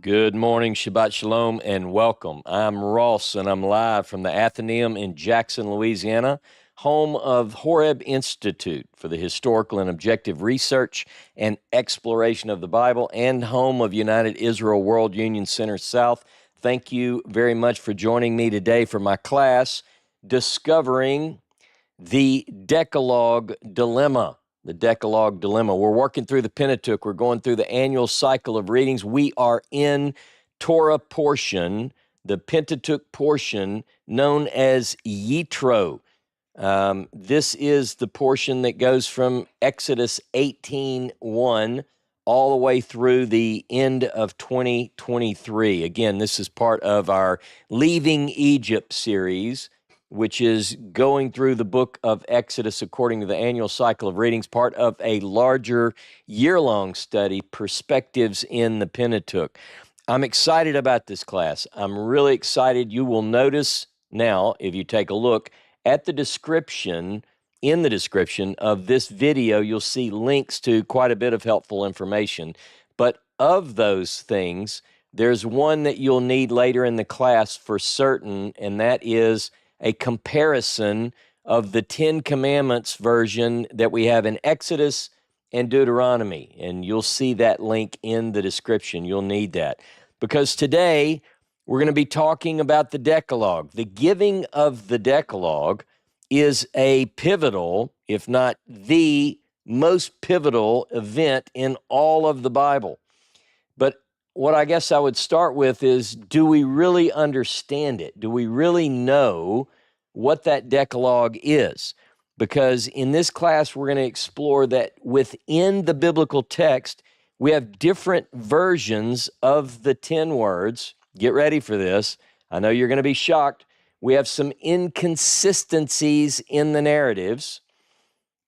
Good morning, Shabbat Shalom, and welcome. I'm Ross, and I'm live from the Athenaeum in Jackson, Louisiana, home of Horeb Institute for the Historical and Objective Research and Exploration of the Bible, and home of United Israel World Union Center South. Thank you very much for joining me today for my class, Discovering the Decalogue Dilemma. The Decalogue Dilemma. We're working through the Pentateuch. We're going through the annual cycle of readings. We are in Torah portion, the Pentateuch portion known as Yitro. This is the portion that goes from Exodus 18:1 all the way through the end of 2023. Again, this is part of our Leaving Egypt series, which is going through the book of Exodus according to the annual cycle of readings, part of a larger year-long study, Perspectives in the Pentateuch. I'm excited about this class. I'm really excited. You will notice now, if you take a look at the description, in the description of this video, you'll see links to quite a bit of helpful information. But of those things, there's one that you'll need later in the class for certain, and that is a comparison of the Ten Commandments version that we have in Exodus and Deuteronomy. And you'll see that link in the description. You'll need that. Because today, we're going to be talking about the Decalogue. The giving of the Decalogue is a pivotal, if not the most pivotal event in all of the Bible. But what I guess I would start with is, do we really understand it? Do we really know what that Decalogue is? Because in this class, we're going to explore that within the biblical text, we have different versions of the 10 words. Get ready for this. I know you're going to be shocked. We have some inconsistencies in the narratives,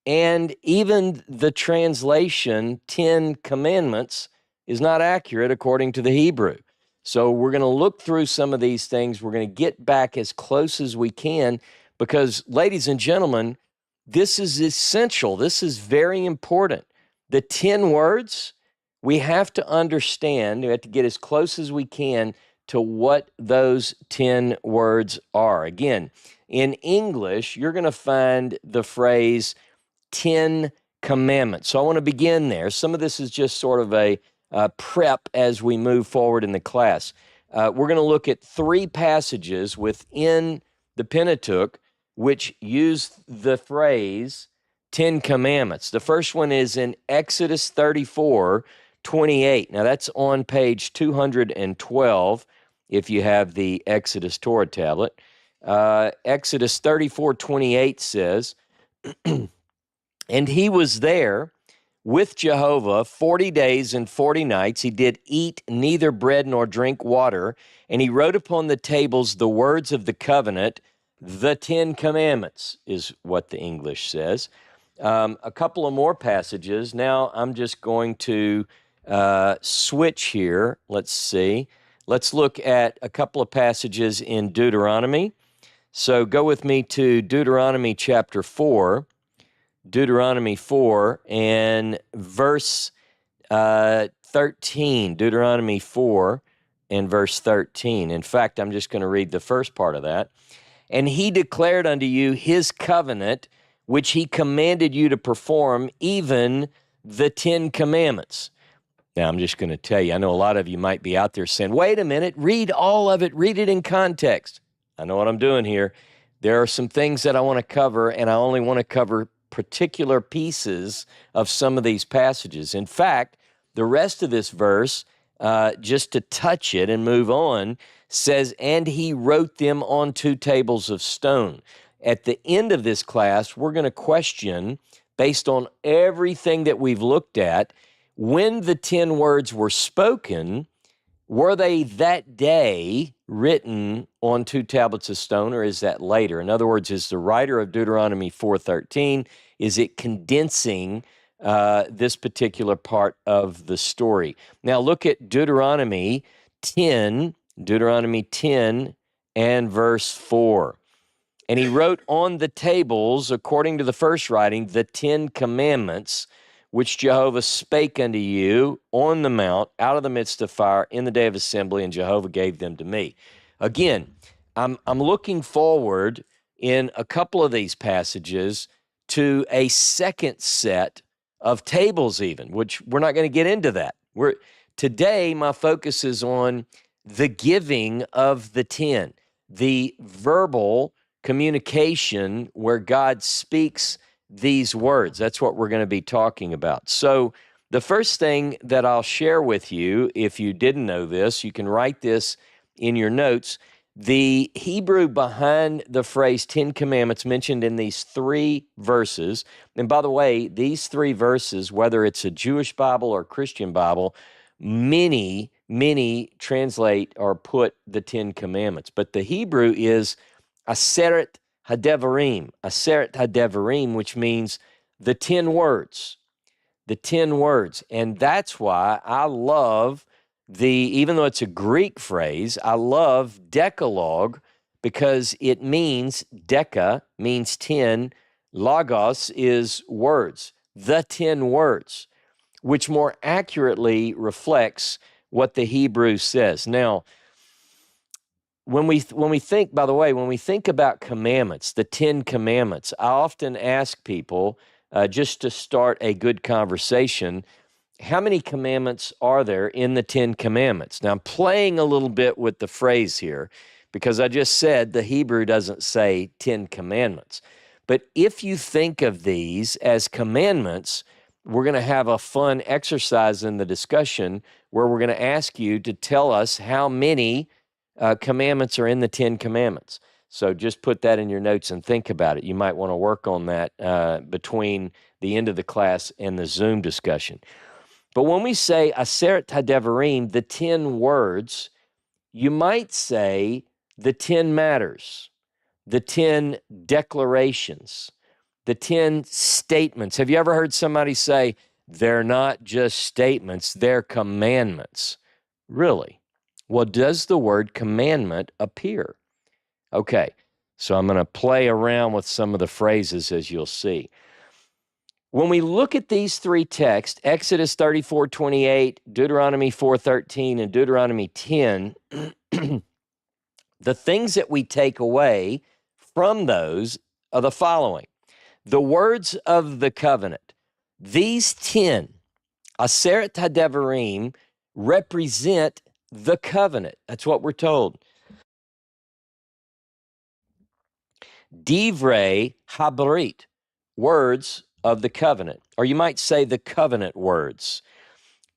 and even the translation, 10 Commandments, is not accurate according to the Hebrew. So we're going to look through some of these things. We're going to get back as close as we can because, ladies and gentlemen, this is essential. This is very important. The 10 words, we have to understand, we have to get as close as we can to what those 10 words are. Again, in English, you're going to find the phrase 10 commandments. So I want to begin there. Some of this is just sort of a prep as we move forward in the class. We're going to look at 3 passages within the Pentateuch which use the phrase 10 commandments. The first one is in Exodus 34:28. Now that's on page 212 if you have the Exodus Torah tablet. Exodus 34:28 says, "And he was there with Jehovah 40 days and 40 nights. He did eat neither bread nor drink water, and he wrote upon the tables the words of the covenant." The 10 Commandments is what the English says. A couple of more passages. Now I'm just going to switch here. Let's see. Let's look at a couple of passages in Deuteronomy. So go with me to Deuteronomy chapter 4. Deuteronomy 4 and verse 13. Deuteronomy 4 and verse 13. In fact, I'm just going to read the first part of that. "And he declared unto you his covenant, which he commanded you to perform, even the 10 commandments." Now, I'm just going to tell you, I know a lot of you might be out there saying, wait a minute, read all of it, read it in context. I know what I'm doing here. There are some things that I want to cover, and I only want to cover particular pieces of some of these passages. In fact, the rest of this verse, just to touch it and move on, says, "And he wrote them on 2 tables of stone." At the end of this class, we're going to question, based on everything that we've looked at, when the 10 words were spoken, were they that day written on 2 tablets of stone, or is that later? In other words, is the writer of Deuteronomy 4:13, is it condensing this particular part of the story? Now look at Deuteronomy 10 and verse 4. "And he wrote on the tables, according to the first writing, the 10 commandments, which Jehovah spake unto you on the mount, out of the midst of fire, in the day of assembly, and Jehovah gave them to me. Again, I'm looking forward in a couple of these passages to a second set of tables even, which we're not going to get into that. Today, my focus is on the giving of the 10, the verbal communication where God speaks these words. That's what we're going to be talking about. So the first thing that I'll share with you, if you didn't know this, you can write this in your notes. The Hebrew behind the phrase 10 commandments mentioned in these 3 verses, and by the way, these 3 verses, whether it's a Jewish Bible or Christian Bible, many translate or put the 10 commandments. But the Hebrew is Aseret HaDevarim, which means the 10 words. The 10 words. And that's why I love even though it's a Greek phrase, I love Decalogue because it means, Deca means 10, Logos is words, the 10 words, which more accurately reflects what the Hebrew says. Now, when we think, by the way, when we think about commandments, the 10 commandments, I often ask people, just to start a good conversation, how many commandments are there in the 10 commandments? Now, I'm playing a little bit with the phrase here because I just said the Hebrew doesn't say 10 commandments. But if you think of these as commandments, we're going to have a fun exercise in the discussion where we're going to ask you to tell us how many commandments are in the 10 commandments. So just put that in your notes and think about it. You might want to work on that between the end of the class and the Zoom discussion. But when we say Aseret HaDevarim, the 10 words, you might say the 10 matters, the 10 declarations, the 10 statements. Have you ever heard somebody say, they're not just statements, they're commandments? Really? Well, does the word commandment appear? Okay, so I'm going to play around with some of the phrases as you'll see. When we look at these 3 texts, Exodus 34:28, Deuteronomy 4:13, and Deuteronomy 10, the things that we take away from those are the following. The words of the covenant. These 10, Aseret HaDevarim, represent the covenant. That's what we're told. Divrei Habarit, words of the covenant, or you might say the covenant words.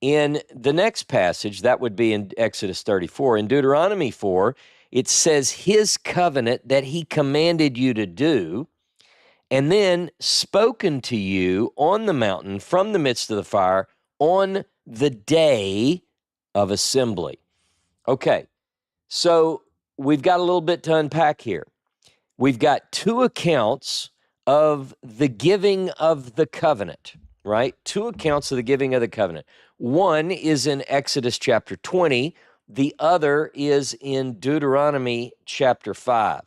In the next passage, that would be in Exodus 34. In Deuteronomy 4, it says his covenant that he commanded you to do, and then spoken to you on the mountain from the midst of the fire on the day of assembly. Okay, so we've got a little bit to unpack here. We've got 2 accounts of the giving of the covenant, right? 2 accounts of the giving of the covenant. One is in Exodus chapter 20. The other is in Deuteronomy chapter 5.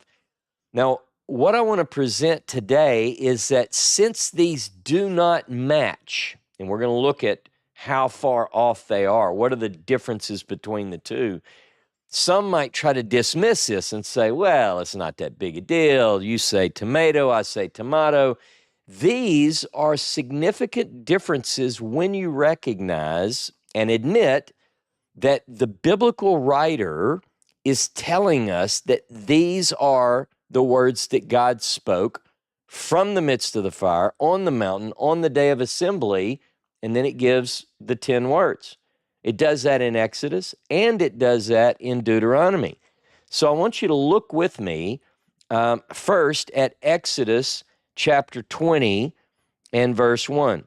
Now, what I want to present today is that since these do not match, and we're going to look at how far off they are, what are the differences between the 2, some might try to dismiss this and say, well, it's not that big a deal. You say tomato, I say tomato. These are significant differences when you recognize and admit that the biblical writer is telling us that these are the words that God spoke from the midst of the fire on the mountain on the day of assembly, and then it gives the 10 words. It does that in Exodus, and it does that in Deuteronomy. So I want you to look with me first at Exodus chapter 20 and verse 1.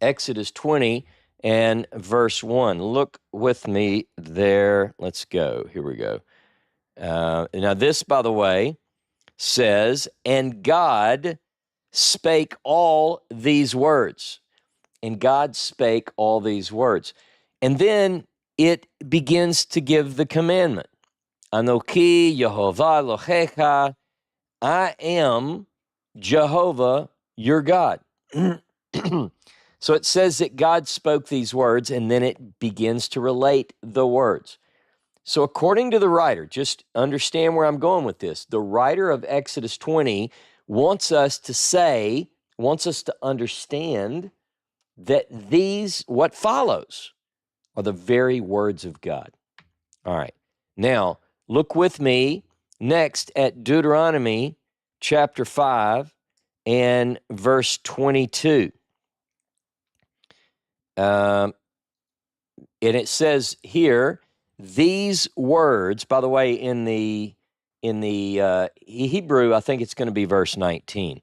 Exodus 20 and verse 1. Look with me there. Let's go. Here we go. Now this, by the way, says, and God spake all these words. And God spake all these words. And then it begins to give the commandment. Anoki Yehovah Elohecha, I am Jehovah your God. So it says that God spoke these words, and then it begins to relate the words. So according to the writer, just understand where I'm going with this. The writer of Exodus 20 wants us to understand that what follows, are the very words of God. All right. Now, look with me next at Deuteronomy chapter 5 and verse 22. And it says here, these words, by the way, in the Hebrew, I think it's going to be verse 19.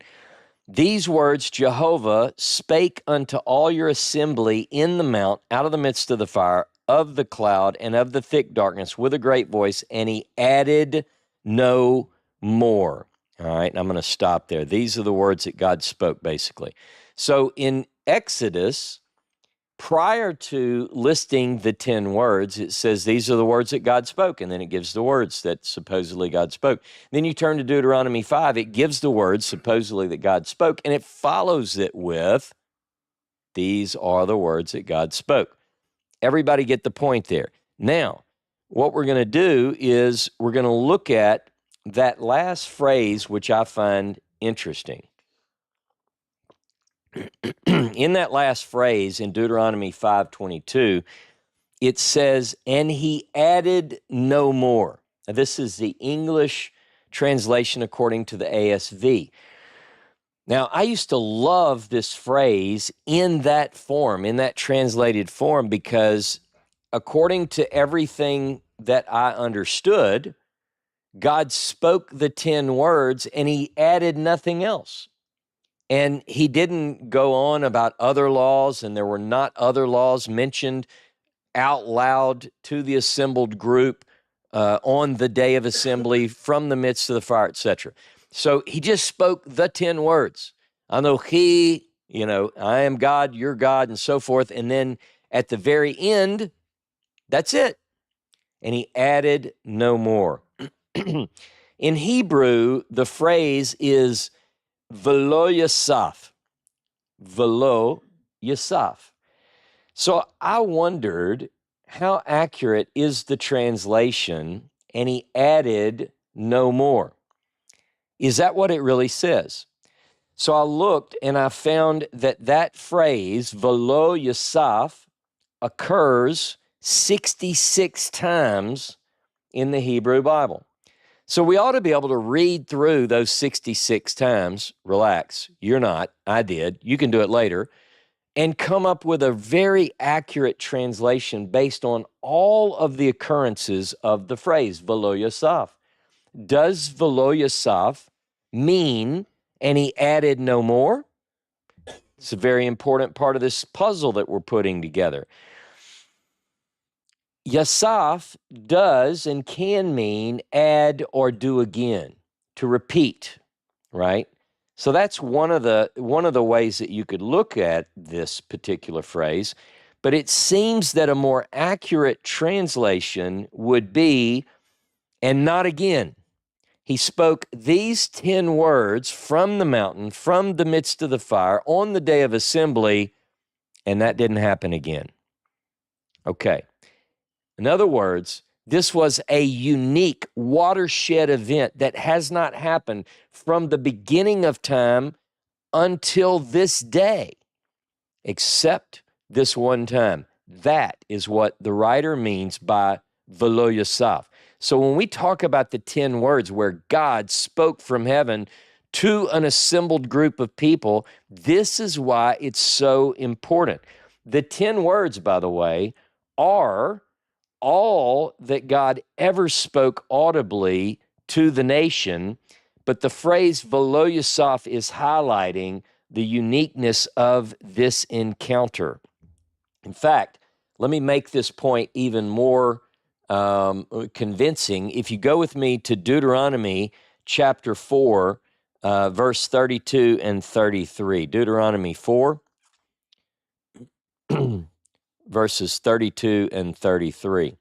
These words Jehovah spake unto all your assembly in the mount, out of the midst of the fire, of the cloud, and of the thick darkness, with a great voice, and he added no more. All right, and I'm going to stop there. These are the words that God spoke, basically. So in Exodus, prior to listing the 10 words, it says these are the words that God spoke, and then it gives the words that supposedly God spoke. Then you turn to Deuteronomy 5, it gives the words supposedly that God spoke, and it follows it with, these are the words that God spoke. Everybody get the point there. Now, what we're going to do is we're going to look at that last phrase, which I find interesting. In that last phrase in Deuteronomy 5:22, it says, and he added no more. Now, this is the English translation according to the ASV. Now, I used to love this phrase in that form, in that translated form, because according to everything that I understood, God spoke the 10 words and he added nothing else. And he didn't go on about other laws, and there were not other laws mentioned out loud to the assembled group on the day of assembly from the midst of the fire, etc. So he just spoke the 10 words. Anochi, I am God, you're God, and so forth. And then at the very end, that's it. And he added no more. In Hebrew, the phrase is velo yasaf. Velo yasaf. So I wondered, how accurate is the translation, and he added no more? Is that what it really says? So I looked and I found that phrase, velo yasaf, occurs 66 times in the Hebrew Bible. So we ought to be able to read through those 66 times. Relax, you're not, I did. You can do it later. And come up with a very accurate translation based on all of the occurrences of the phrase, velo yasaf. Does velo yasaf mean, and he added no more? It's a very important part of this puzzle that we're putting together. Yasaf does and can mean add or do again, to repeat, right? So that's one of the ways that you could look at this particular phrase, but it seems that a more accurate translation would be, and not again. He spoke these 10 words from the mountain, from the midst of the fire, on the day of assembly, and that didn't happen again. Okay. In other words, this was a unique watershed event that has not happened from the beginning of time until this day, except this one time. That is what the writer means by velo yasaf. So when we talk about the 10 words where God spoke from heaven to an assembled group of people, this is why it's so important. The 10 words, by the way, are all that God ever spoke audibly to the nation, but the phrase velo yasaf is highlighting the uniqueness of this encounter. In fact, let me make this point even more convincing. If you go with me to Deuteronomy chapter 4, verse 32 and 33. Deuteronomy 4, verses 32 and 33.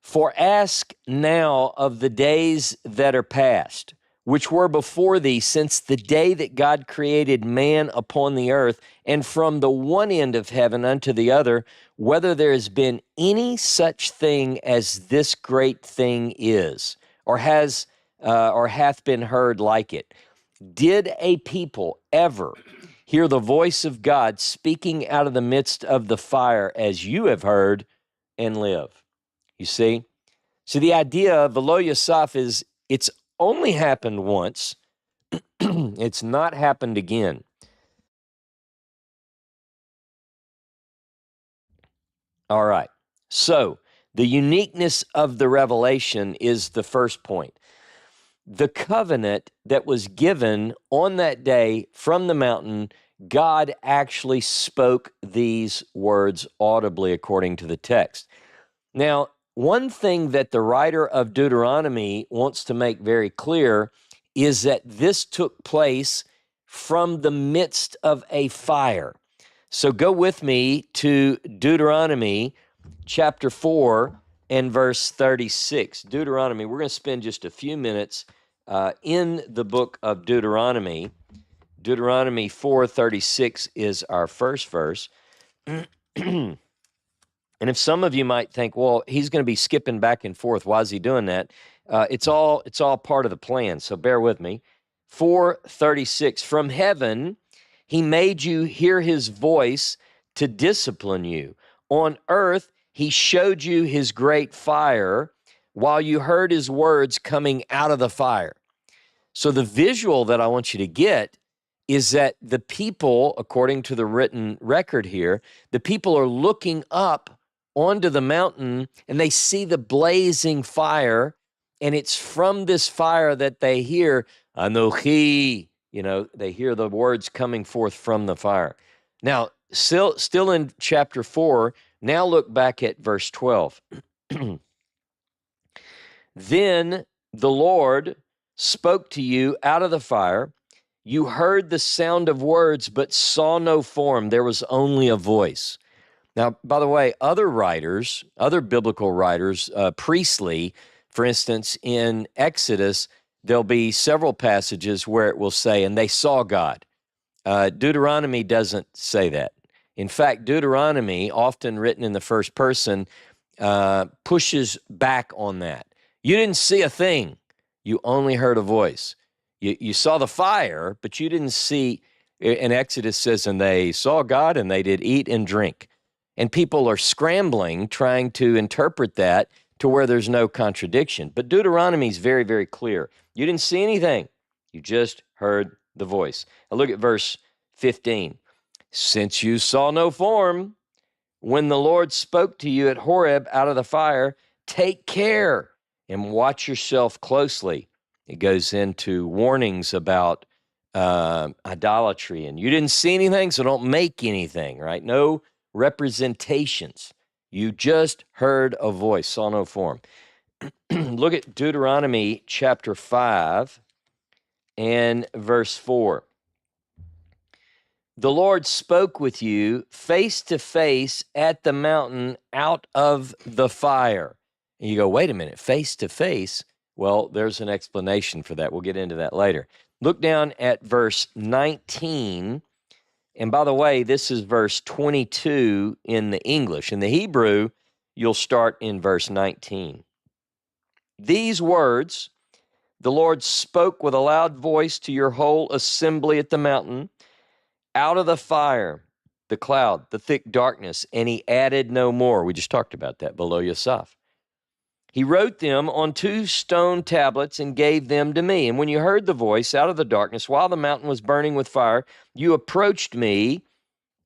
For ask now of the days that are past, which were before thee since the day that God created man upon the earth, and from the one end of heaven unto the other, whether there has been any such thing as this great thing is, or hath been heard like it. Did a people ever hear the voice of God speaking out of the midst of the fire as you have heard and live? You see? So the idea of Velo Yosaf is it's only happened once. It's not happened again. All right. So the uniqueness of the revelation is the first point. The covenant that was given on that day from the mountain, God actually spoke these words audibly according to the text. Now, one thing that the writer of Deuteronomy wants to make very clear is that this took place from the midst of a fire. So go with me to Deuteronomy chapter 4 and verse 36. Deuteronomy, we're going to spend just a few minutes in the book of Deuteronomy. Deuteronomy 4:36 is our first verse. And if some of you might think, well, he's going to be skipping back and forth, why is he doing that? It's all part of the plan, so bear with me. 4:36, from heaven he made you hear his voice to discipline you. On earth he showed you his great fire while you heard his words coming out of the fire. So the visual that I want you to get is that the people, according to the written record here, the people are looking up onto the mountain and they see the blazing fire, and it's from this fire that they hear, Anochi, they hear the words coming forth from the fire. Now, still in chapter 4, now look back at verse 12. Then the Lord spoke to you out of the fire. You heard the sound of words, but saw no form. There was only a voice. Now, by the way, other biblical writers, Priestley, for instance, in Exodus, there'll be several passages where it will say, and they saw God. Deuteronomy doesn't say that. In fact, Deuteronomy, often written in the first person, pushes back on that. You didn't see a thing. You only heard a voice. You saw the fire, but you didn't see. In Exodus says, and they saw God, and they did eat and drink. And people are scrambling, trying to interpret that to where there's no contradiction. But Deuteronomy is very, very clear. You didn't see anything. You just heard the voice. Now look at verse 15. Since you saw no form, when the Lord spoke to you at Horeb out of the fire, take care and watch yourself closely. It goes into warnings about idolatry. And you didn't see anything, so don't make anything, right? No representations. You just heard a voice, saw no form. Look at Deuteronomy chapter 5 and verse 4. The Lord spoke with you face to face at the mountain out of the fire. And you go, wait a minute, face to face? Well, there's an explanation for that. We'll get into that later. Look down at verse 19. And by the way, this is verse 22 in the English. In the Hebrew, you'll start in verse 19. These words the Lord spoke with a loud voice to your whole assembly at the mountain, out of the fire, the cloud, the thick darkness, and he added no more. We just talked about that, Velo Yosaf. He wrote them on 2 stone tablets and gave them to me. And when you heard the voice out of the darkness, while the mountain was burning with fire, you approached me,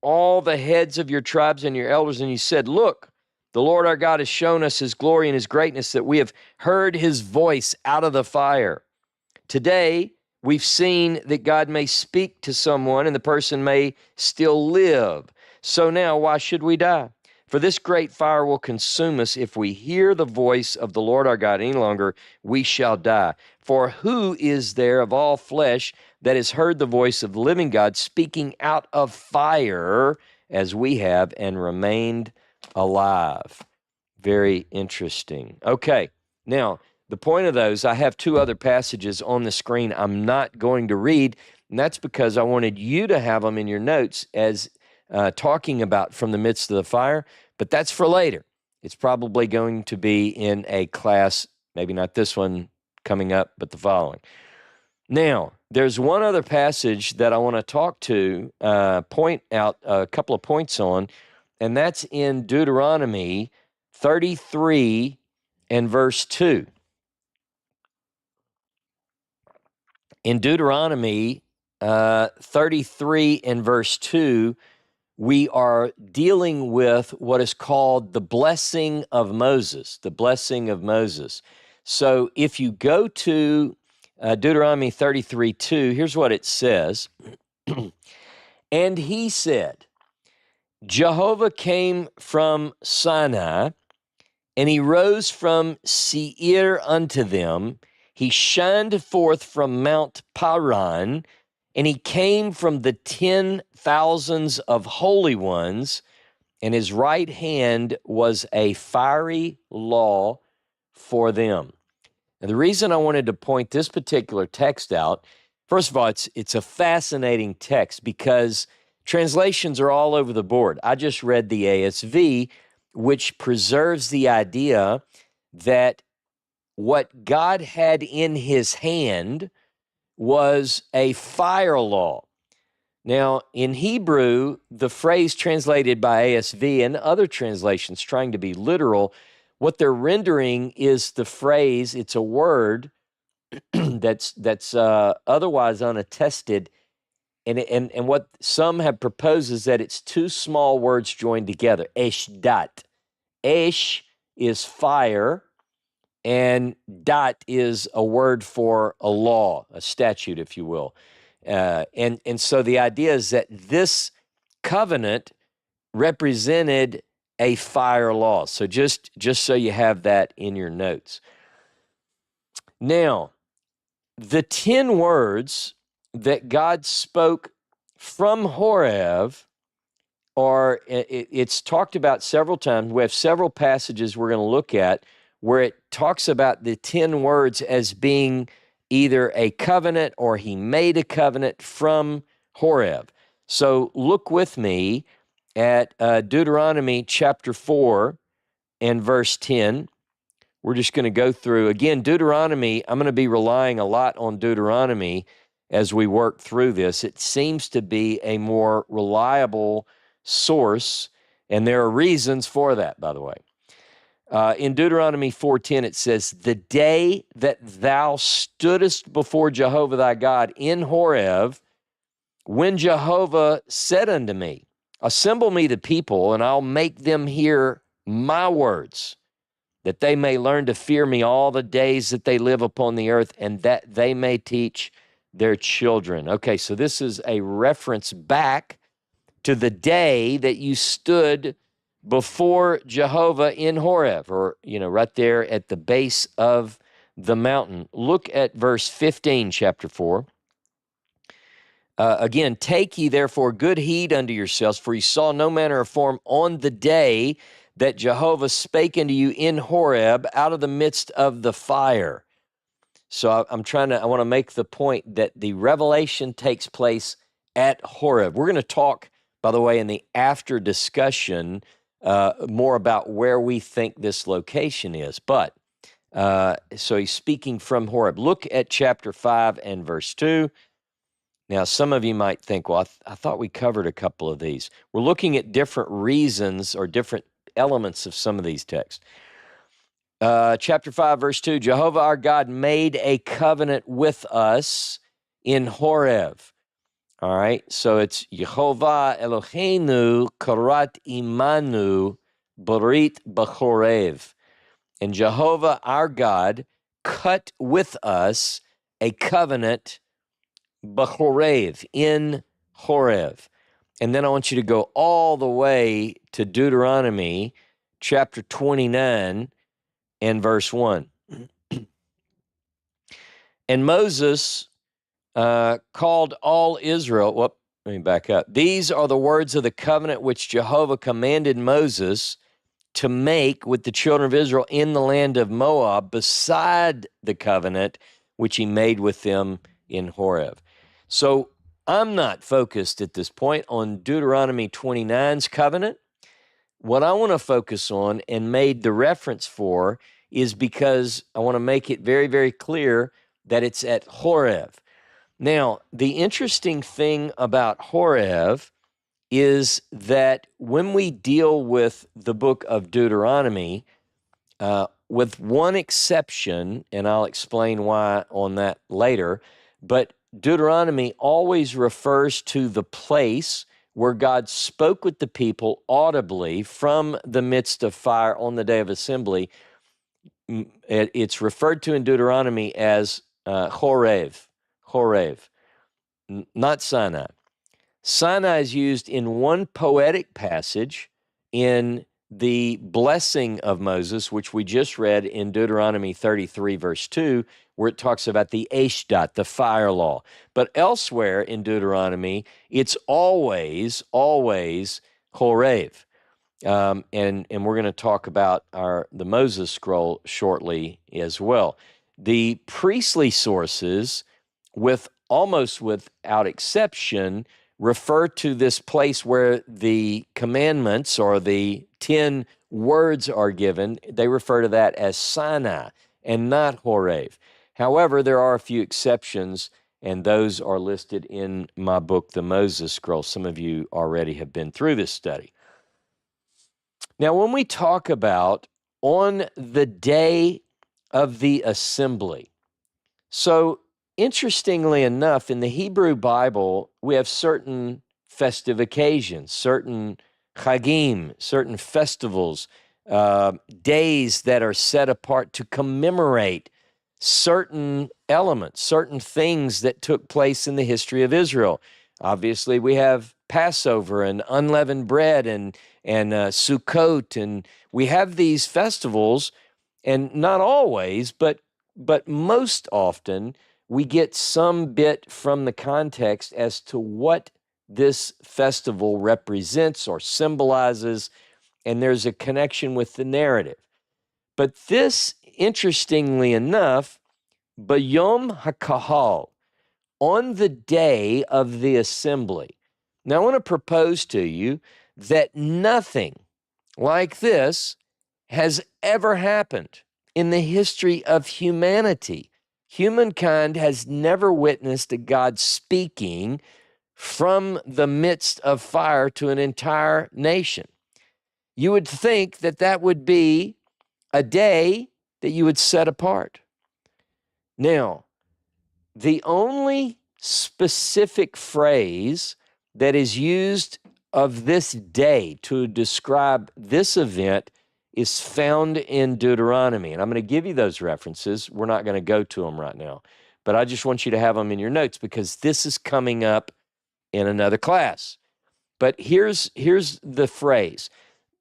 all the heads of your tribes and your elders, and you said, look, the Lord our God has shown us his glory and his greatness, that we have heard his voice out of the fire. Today, we've seen that God may speak to someone and the person may still live. So now, why should we die? For this great fire will consume us. If we hear the voice of the Lord our God any longer, we shall die. For who is there of all flesh that has heard the voice of the living God speaking out of fire as we have and remained alive? Very interesting. Okay, now The point of those, I have two other passages on the screen I'm not going to read, and that's because I wanted you to have them in your notes as talking about from the midst of the fire, but that's for later. It's probably going to be in a class, maybe not this one coming up, but the following. Now, there's one other passage that I want to point out a couple of points on, and that's in Deuteronomy 33 and verse 2. In Deuteronomy 33 and verse 2, we are dealing with what is called the blessing of Moses, the blessing of Moses. So if you go to Deuteronomy 33:2, here's what it says. And he said, Jehovah came from Sinai, and he rose from Seir unto them. He shined forth from Mount Paran, and he came from the 10,000s of holy ones, and his right hand was a fiery law for them. And the reason I wanted to point this particular text out, first of all, it's a fascinating text because translations are all over the board. I just read the ASV, which preserves the idea that what God had in his hand was a fire law. Now, in Hebrew, the phrase translated by ASV and other translations trying to be literal, what they're rendering is the phrase, it's a word that's otherwise unattested, and what some have proposed is that it's two small words joined together, eshdat. Esh is fire, and dat is a word for a law, a statute, if you will. And so the idea is that this covenant represented a fire law. So just so you have that in your notes. Now, the 10 words that God spoke from Horeb it's talked about several times. We have several passages we're going to look at where it talks about the 10 words as being either a covenant or he made a covenant from Horeb. So look with me at Deuteronomy chapter 4 and verse 10. We're just going to go through, again, Deuteronomy. I'm going to be relying a lot on Deuteronomy as we work through this. It seems to be a more reliable source, and there are reasons for that, by the way. In Deuteronomy 4:10, it says, the day that thou stoodest before Jehovah thy God in Horeb, when Jehovah said unto me, assemble me the people, and I'll make them hear my words, that they may learn to fear me all the days that they live upon the earth, and that they may teach their children. Okay, so this is a reference back to the day that you stood before Jehovah in Horeb, or, right there at the base of the mountain. Look at verse 15, chapter 4. Again, take ye therefore good heed unto yourselves, for ye saw no manner of form on the day that Jehovah spake unto you in Horeb out of the midst of the fire. So I want to make the point that the revelation takes place at Horeb. We're going to talk, by the way, in the after discussion, more about where we think this location is. But, so he's speaking from Horeb. Look at chapter 5 and verse 2. Now, some of you might think, well, I thought we covered a couple of these. We're looking at different reasons or different elements of some of these texts. Chapter 5, verse 2, Jehovah our God made a covenant with us in Horeb. All right, so it's Yehovah Eloheinu karat imanu barit b'chorev. And Jehovah our God cut with us a covenant b'chorev, in Horeb. And then I want you to go all the way to Deuteronomy chapter 29 and verse 1. And Moses called all Israel. Let me back up. These are the words of the covenant which Jehovah commanded Moses to make with the children of Israel in the land of Moab beside the covenant which he made with them in Horeb. So I'm not focused at this point on Deuteronomy 29's covenant. What I want to focus on and made the reference for is because I want to make it very, very clear that it's at Horeb. Now, the interesting thing about Horeb is that when we deal with the book of Deuteronomy, with one exception, and I'll explain why on that later, but Deuteronomy always refers to the place where God spoke with the people audibly from the midst of fire on the day of assembly. It's referred to in Deuteronomy as Horeb, not Sinai. Sinai is used in one poetic passage in the blessing of Moses, which we just read in Deuteronomy 33, verse 2, where it talks about the Ashdot, the fire law. But elsewhere in Deuteronomy, it's always Horeb. And we're going to talk about the Moses scroll shortly as well. The priestly sources, almost without exception, refer to this place where the commandments or the 10 words are given. They refer to that as Sinai and not Horeb. However, there are a few exceptions, and those are listed in my book, The Moses Scroll. Some of you already have been through this study. Now, when we talk about on the day of the assembly, so interestingly enough, in the Hebrew Bible, we have certain festive occasions, certain chagim, certain festivals, days that are set apart to commemorate certain elements, certain things that took place in the history of Israel. Obviously, we have Passover and unleavened bread and Sukkot, and we have these festivals, and not always, but most often, we get some bit from the context as to what this festival represents or symbolizes, and there's a connection with the narrative. But this, interestingly enough, Bayom HaKahal, on the day of the assembly. Now, I want to propose to you that nothing like this has ever happened in the history of humanity. Humankind has never witnessed a God speaking from the midst of fire to an entire nation. You would think that that would be a day that you would set apart. Now, the only specific phrase that is used of this day to describe this event is found in Deuteronomy. And I'm going to give you those references. We're not going to go to them right now. But I just want you to have them in your notes because this is coming up in another class. But here's the phrase.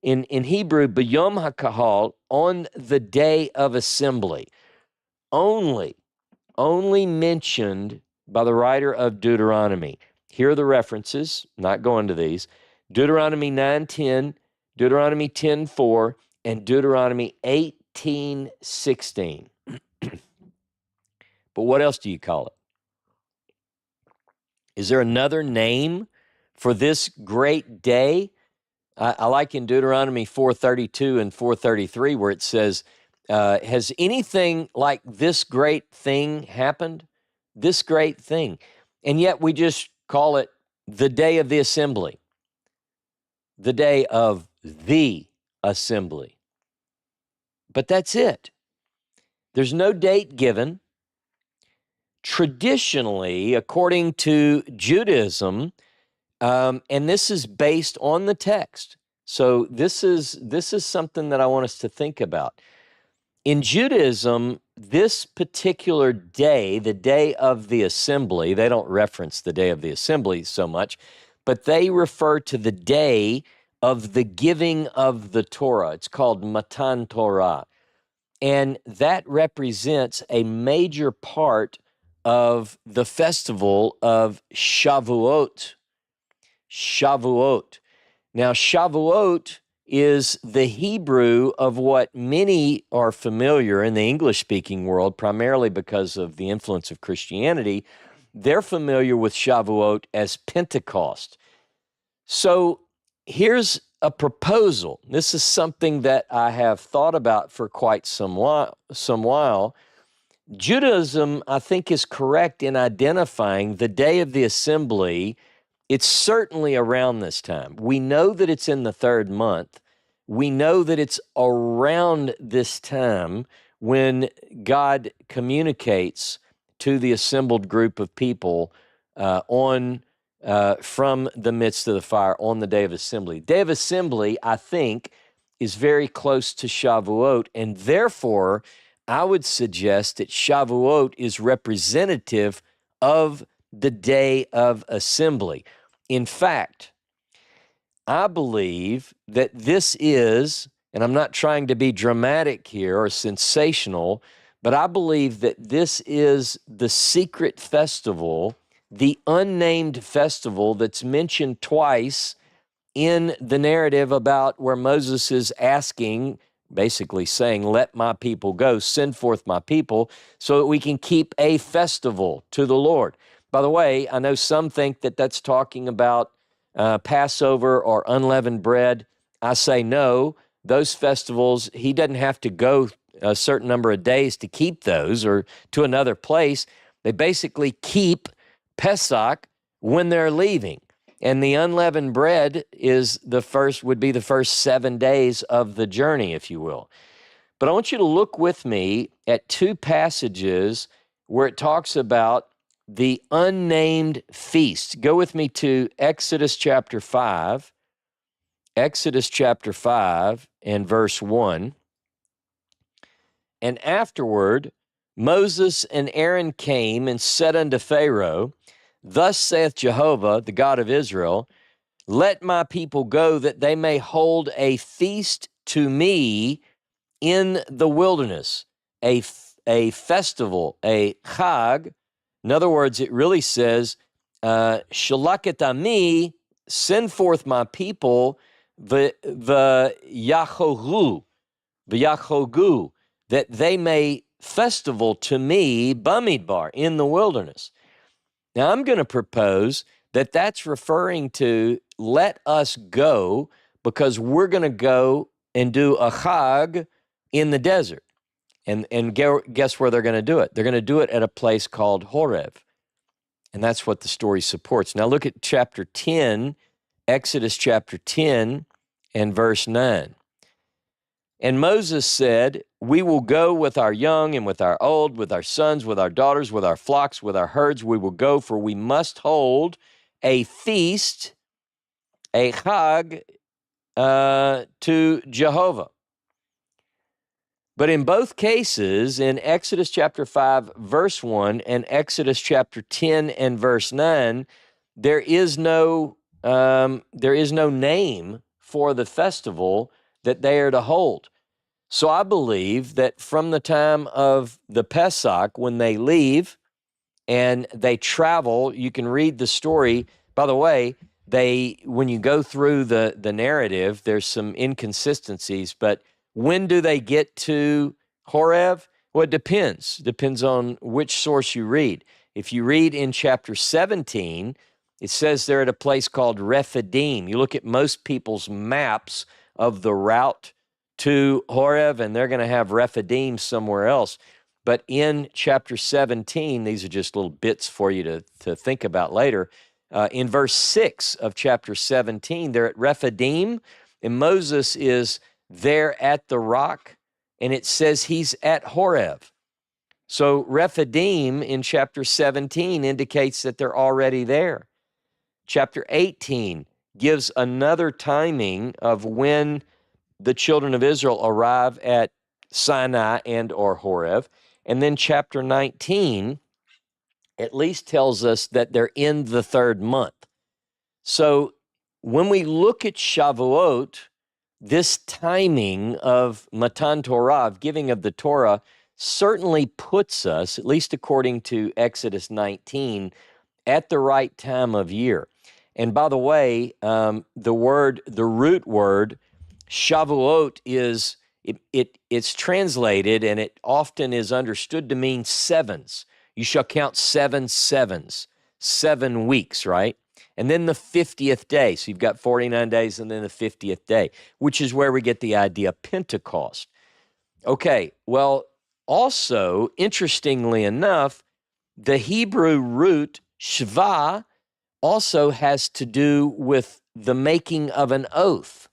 In Hebrew, B'yom HaKahal, on the day of assembly, only mentioned by the writer of Deuteronomy. Here are the references, not going to these. Deuteronomy 9:10, Deuteronomy 10:4, and Deuteronomy 18:16. But what else do you call it? Is there another name for this great day? I like in Deuteronomy 4:32 and 4:33 where it says, has anything like this great thing happened? This great thing. And yet we just call it the day of the assembly. The day of the assembly. But that's it. There's no date given. Traditionally, according to Judaism, and this is based on the text. So this is something that I want us to think about. In Judaism, this particular day, the day of the assembly, they don't reference the day of the assembly so much, but they refer to the day of the giving of the Torah. It's called Matan Torah. And that represents a major part of the festival of Shavuot. Shavuot. Now, Shavuot is the Hebrew of what many are familiar in the English-speaking world, primarily because of the influence of Christianity. They're familiar with Shavuot as Pentecost. So here's a proposal. This is something that I have thought about for quite some while. Judaism, I think, is correct in identifying the day of the assembly. It's certainly around this time. We know that it's in the third month. We know that it's around this time when God communicates to the assembled group of people from the midst of the fire on the day of assembly. Day of assembly, I think, is very close to Shavuot, and therefore, I would suggest that Shavuot is representative of the day of assembly. In fact, I believe that this is, and I'm not trying to be dramatic here or sensational, but I believe that this is the secret festival, the unnamed festival that's mentioned twice in the narrative about where Moses is asking, basically saying, let my people go, send forth my people, so that we can keep a festival to the Lord. By the way, I know some think that that's talking about Passover or unleavened bread. I say no, those festivals, he doesn't have to go a certain number of days to keep those or to another place. They basically keep Pesach when they're leaving. And the unleavened bread would be the first 7 days of the journey, if you will. But I want you to look with me at two passages where it talks about the unnamed feast. Go with me to Exodus chapter 5. Exodus chapter 5 and verse 1. And afterward, Moses and Aaron came and said unto Pharaoh, Thus saith Jehovah, the God of Israel, let my people go that they may hold a feast to me in the wilderness, a festival, a chag. In other words, it really says, Shalak ami, send forth my people, the Yachogu, that they may festival to me, Bamidbar, in the wilderness. Now, I'm going to propose that that's referring to let us go because we're going to go and do a chag in the desert. And guess where they're going to do it? They're going to do it at a place called Horeb. And that's what the story supports. Now look at chapter 10, Exodus chapter 10 and verse 9. And Moses said, we will go with our young and with our old, with our sons, with our daughters, with our flocks, with our herds. We will go, for we must hold a feast, a chag, to Jehovah. But in both cases, in Exodus chapter 5, verse 1, and Exodus chapter 10 and verse 9, there is no name for the festival that they are to hold. So I believe that from the time of the Pesach, when they leave and they travel, you can read the story. By the way, when you go through the narrative, there's some inconsistencies, but when do they get to Horeb? Well, it depends. Depends on which source you read. If you read in chapter 17, it says they're at a place called Rephidim. You look at most people's maps of the route to Horeb, and they're going to have Rephidim somewhere else. But in chapter 17, these are just little bits for you to think about later. In verse 6 of chapter 17, they're at Rephidim, and Moses is there at the rock, and it says he's at Horeb. So Rephidim in chapter 17 indicates that they're already there. Chapter 18 gives another timing of when the children of Israel arrive at Sinai and or Horeb. And then chapter 19 at least tells us that they're in the third month. So when we look at Shavuot, this timing of Matan Torah, of giving of the Torah, certainly puts us, at least according to Exodus 19, at the right time of year. And by the way, the root word Shavuot is, it's translated, and it often is understood to mean sevens. You shall count 7 sevens, 7 weeks, right? And then the 50th day. So you've got 49 days and then the 50th day, which is where we get the idea of Pentecost. Okay, well, also, interestingly enough, the Hebrew root shva also has to do with the making of an oath.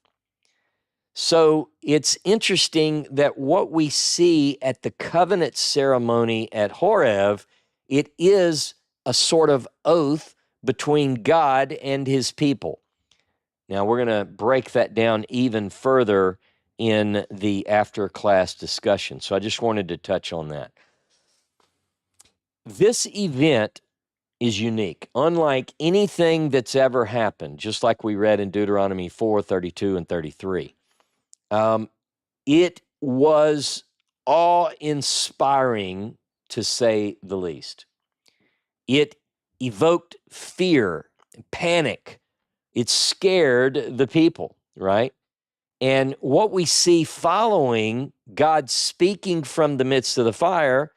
So it's interesting that what we see at the covenant ceremony at Horeb, it is a sort of oath between God and his people. Now, we're going to break that down even further in the after-class discussion. So I just wanted to touch on that. This event is unique, unlike anything that's ever happened, just like we read in Deuteronomy 4, 32, and 33. It was awe-inspiring, to say the least. It evoked fear, panic. It scared the people, right? And what we see following God speaking from the midst of the fire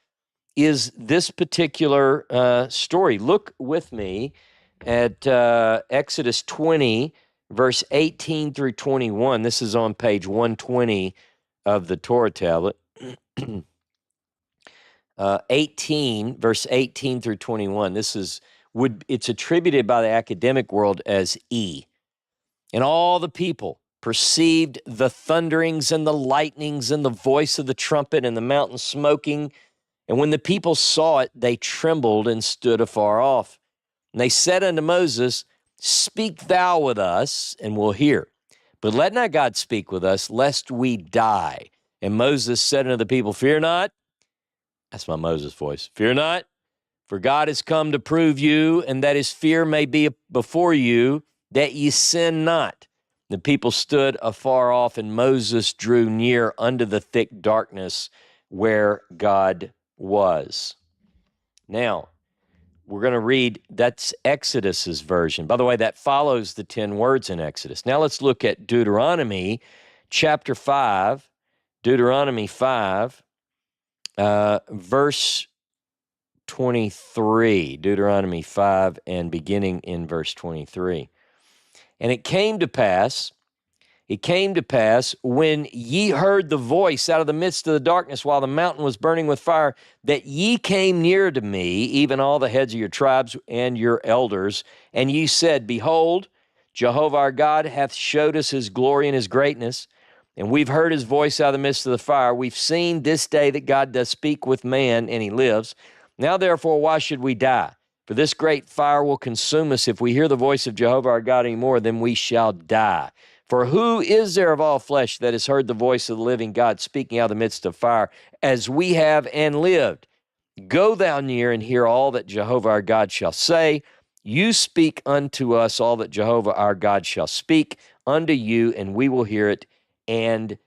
is this particular story. Look with me at Exodus 20, verse 18 through 21. This is on page 120 of the Torah tablet. 18, verse 18 through 21. It's attributed by the academic world as E. And all the people perceived the thunderings and the lightnings and the voice of the trumpet and the mountain smoking. And when the people saw it, they trembled and stood afar off. And they said unto Moses, Speak thou with us, and we'll hear. But let not God speak with us, lest we die. And Moses said unto the people, Fear not. That's my Moses voice. Fear not, for God is come to prove you, and that his fear may be before you, that ye sin not. The people stood afar off, and Moses drew near unto the thick darkness where God was. Now, we're going to read, that's Exodus's version. By the way, that follows the 10 words in Exodus. Now let's look at Deuteronomy chapter 5, Deuteronomy 5, verse 23. Deuteronomy 5 and beginning in verse 23. And it came to pass, when ye heard the voice out of the midst of the darkness while the mountain was burning with fire, that ye came near to me, even all the heads of your tribes and your elders, and ye said, Behold, Jehovah our God hath showed us his glory and his greatness, and we've heard his voice out of the midst of the fire. We've seen this day that God does speak with man, and he lives. Now therefore, why should we die? For this great fire will consume us. If we hear the voice of Jehovah our God any more, then we shall die. For who is there of all flesh that has heard the voice of the living God speaking out of the midst of fire, as we have and lived? Go thou near and hear all that Jehovah our God shall say. You speak unto us all that Jehovah our God shall speak unto you, and we will hear it and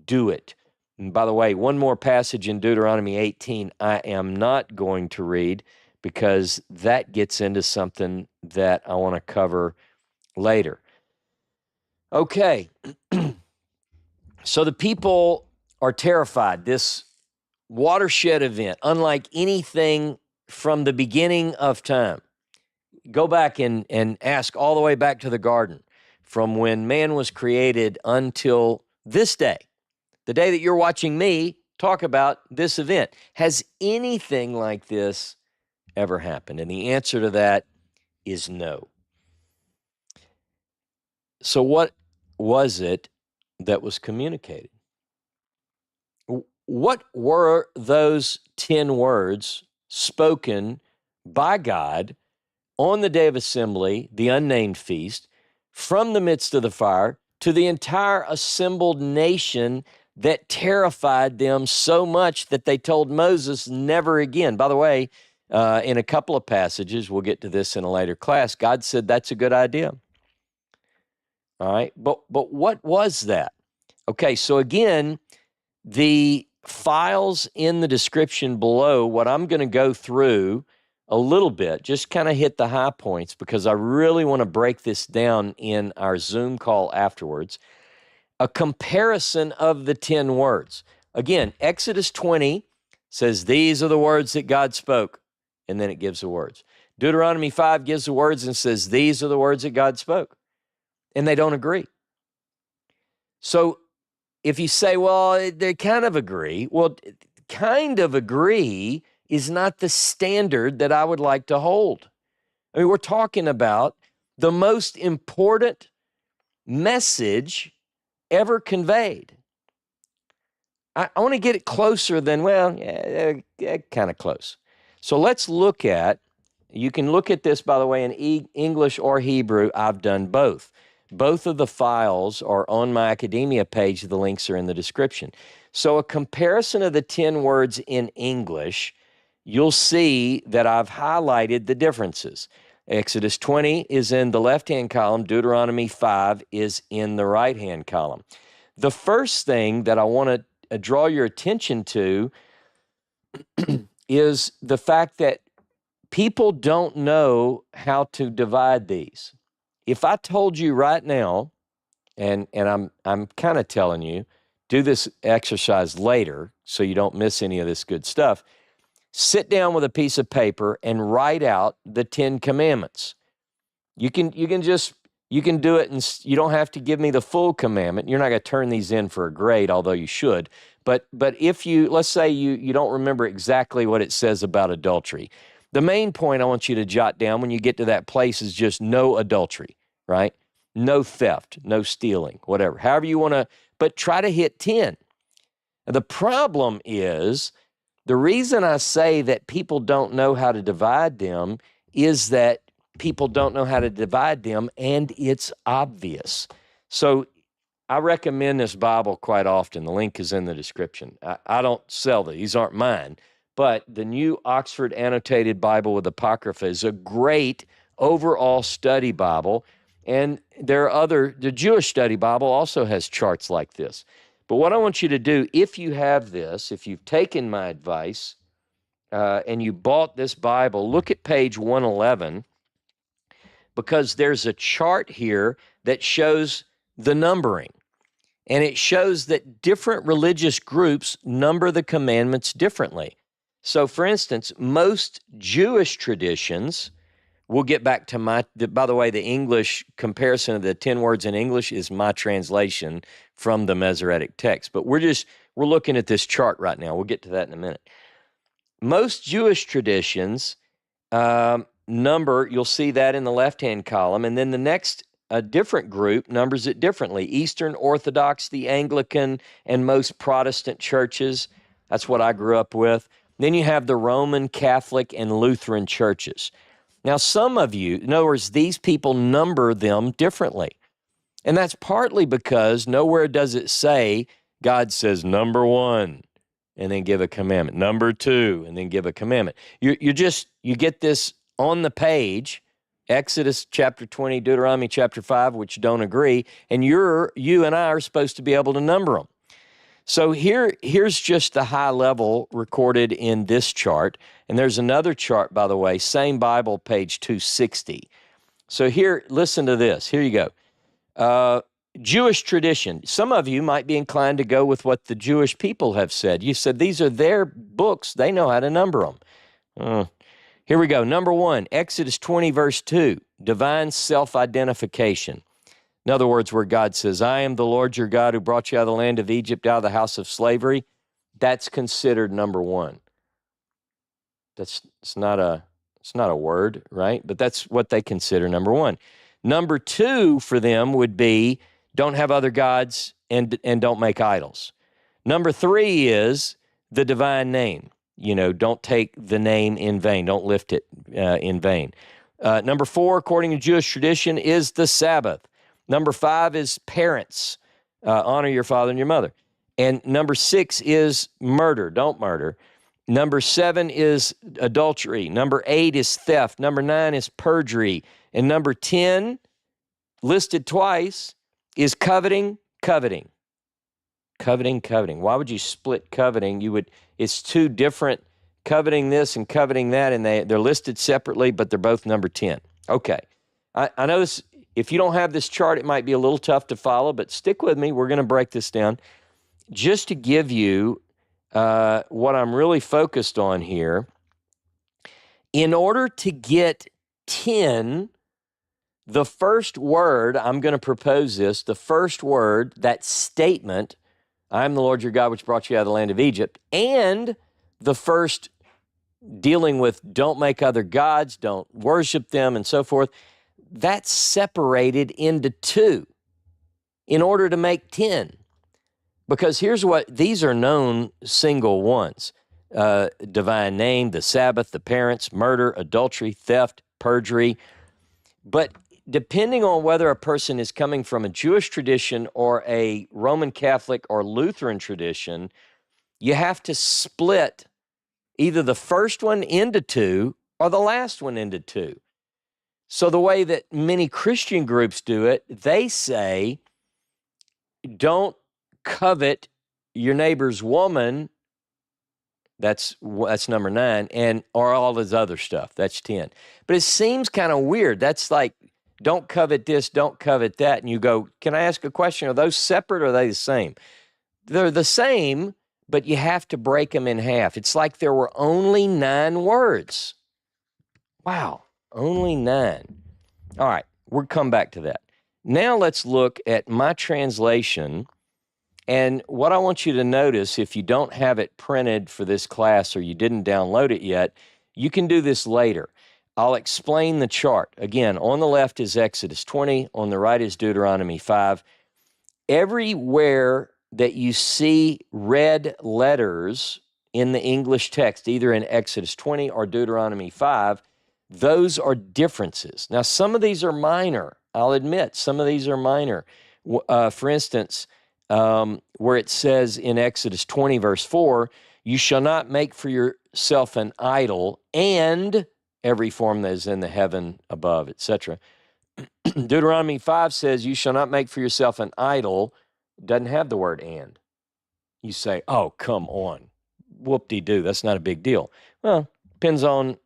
do it. And by the way, one more passage in Deuteronomy 18 I am not going to read, because that gets into something that I want to cover later. Okay, so the people are terrified. This watershed event, unlike anything from the beginning of time. Go back and ask all the way back to the garden, from when man was created until this day, the day that you're watching me talk about this event. Has anything like this ever happened? And the answer to that is no. So what was it that was communicated? What were those 10 words spoken by God on the day of assembly, the unnamed feast, from the midst of the fire to the entire assembled nation that terrified them so much that they told Moses never again? By the way, in a couple of passages, we'll get to this in a later class, God said that's a good idea. All right, but what was that? Okay, so again, the files in the description below, what I'm going to go through a little bit, just kind of hit the high points, because I really want to break this down in our Zoom call afterwards. a comparison of the 10 words. Again, Exodus 20 says, these are the words that God spoke, and then it gives the words. Deuteronomy 5 gives the words and says, these are the words that God spoke, and they don't agree. So if you say, well, they kind of agree, well, kind of agree is not the standard that I would like to hold. I mean, we're talking about the most important message ever conveyed. I want to get it closer than, well, yeah, kind of close. So let's look at, you can look at this, by the way, in English or Hebrew. I've done both. Both of the files are on my academia page. The links are in the description. So a comparison of the 10 words in English, you'll see that I've highlighted the differences. Exodus 20 is in the left-hand column. Deuteronomy 5 is in the right-hand column. The first thing that I want to draw your attention to is the fact that people don't know how to divide these. If I told you right now, and I'm kind of telling you, do this exercise later so you don't miss any of this good stuff. Sit down with a piece of paper and write out the 10 commandments. You can do it, and you don't have to give me the full commandment. You're not going to turn these in for a grade, although you should. But if you, let's say you don't remember exactly what it says about adultery. The main point I want you to jot down when you get to that place is just no adultery, right? No theft, no stealing, whatever. However you want to, but try to hit 10. The problem is, the reason I say that people don't know how to divide them is that people don't know how to divide them, and it's obvious. So I recommend this Bible quite often. The link is in the description. I don't sell these aren't mine, but the New Oxford Annotated Bible with Apocrypha is a great overall study Bible, and the Jewish Study Bible also has charts like this. But what I want you to do, if you have this, if you've taken my advice and you bought this Bible, look at page 111, because there's a chart here that shows the numbering. And it shows that different religious groups number the commandments differently. So, for instance, most Jewish traditions, we'll get back to by the way, the English comparison of the 10 words in English is my translation from the Masoretic text. But we're looking at this chart right now. We'll get to that in a minute. Most Jewish traditions number, you'll see that in the left-hand column, and then the next, a different group numbers it differently. Eastern Orthodox, the Anglican, and most Protestant churches. That's what I grew up with. Then you have the Roman Catholic and Lutheran churches. Now, some of you, in other words, these people number them differently. And that's partly because nowhere does it say, God says, number 1, and then give a commandment. Number 2, and then give a commandment. You get this on the page, Exodus chapter 20, Deuteronomy chapter 5, which don't agree, and you and I are supposed to be able to number them. So here's just the high level recorded in this chart, and there's another chart, by the way, same Bible, page 260. So here, listen to this. Here you go. Jewish tradition. Some of you might be inclined to go with what the Jewish people have said. You said these are their books. They know how to number them. Here we go. Number 1, Exodus 20, verse 2, divine self-identification. In other words, where God says, I am the Lord your God who brought you out of the land of Egypt, out of the house of slavery. That's considered number 1. It's not a word, right? But that's what they consider number 1. Number 2 for them would be, don't have other gods and don't make idols. Number 3 is the divine name. Don't take the name in vain. Don't lift it in vain. Number 4, according to Jewish tradition, is the Sabbath. Number 5 is parents. Honor your father and your mother. And number 6 is murder. Don't murder. Number 7 is adultery. Number 8 is theft. Number 9 is perjury. And number 10, listed twice, is coveting. Coveting. Why would you split coveting? It's two different, coveting this and coveting that, and they're listed separately, but they're both number 10. Okay. I know this, if you don't have this chart, it might be a little tough to follow, but stick with me. We're going to break this down. Just to give you what I'm really focused on here, in order to get 10, the first word, I'm going to propose this, the first word, that statement, I am the Lord your God which brought you out of the land of Egypt, and the first dealing with don't make other gods, don't worship them, and so forth, that's separated into 2 in order to make 10. Because here's what, these are known single ones. Divine name, the Sabbath, the parents, murder, adultery, theft, perjury. But depending on whether a person is coming from a Jewish tradition or a Roman Catholic or Lutheran tradition, you have to split either the first one into 2 or the last one into 2. So the way that many Christian groups do it, they say, don't covet your neighbor's woman. That's number 9, and or all this other stuff. That's 10. But it seems kind of weird. That's like, don't covet this, don't covet that. And you go, can I ask a question? Are those separate or are they the same? They're the same, but you have to break them in half. It's like there were only 9 words. Wow, only 9. All right, we'll come back to that. Now let's look at my translation. And what I want you to notice, if you don't have it printed for this class or you didn't download it yet, you can do this later. I'll explain the chart. Again, on the left is Exodus 20, on the right is Deuteronomy 5. Everywhere that you see red letters in the English text, either in Exodus 20 or Deuteronomy 5, those are differences. Now, some of these are minor. I'll admit, some of these are minor. For instance, where it says in Exodus 20, verse 4, you shall not make for yourself an idol and every form that is in the heaven above, etc. Deuteronomy 5 says you shall not make for yourself an idol. Doesn't have the word and. You say, oh, come on. Whoop-de-doo, that's not a big deal. Well, depends on,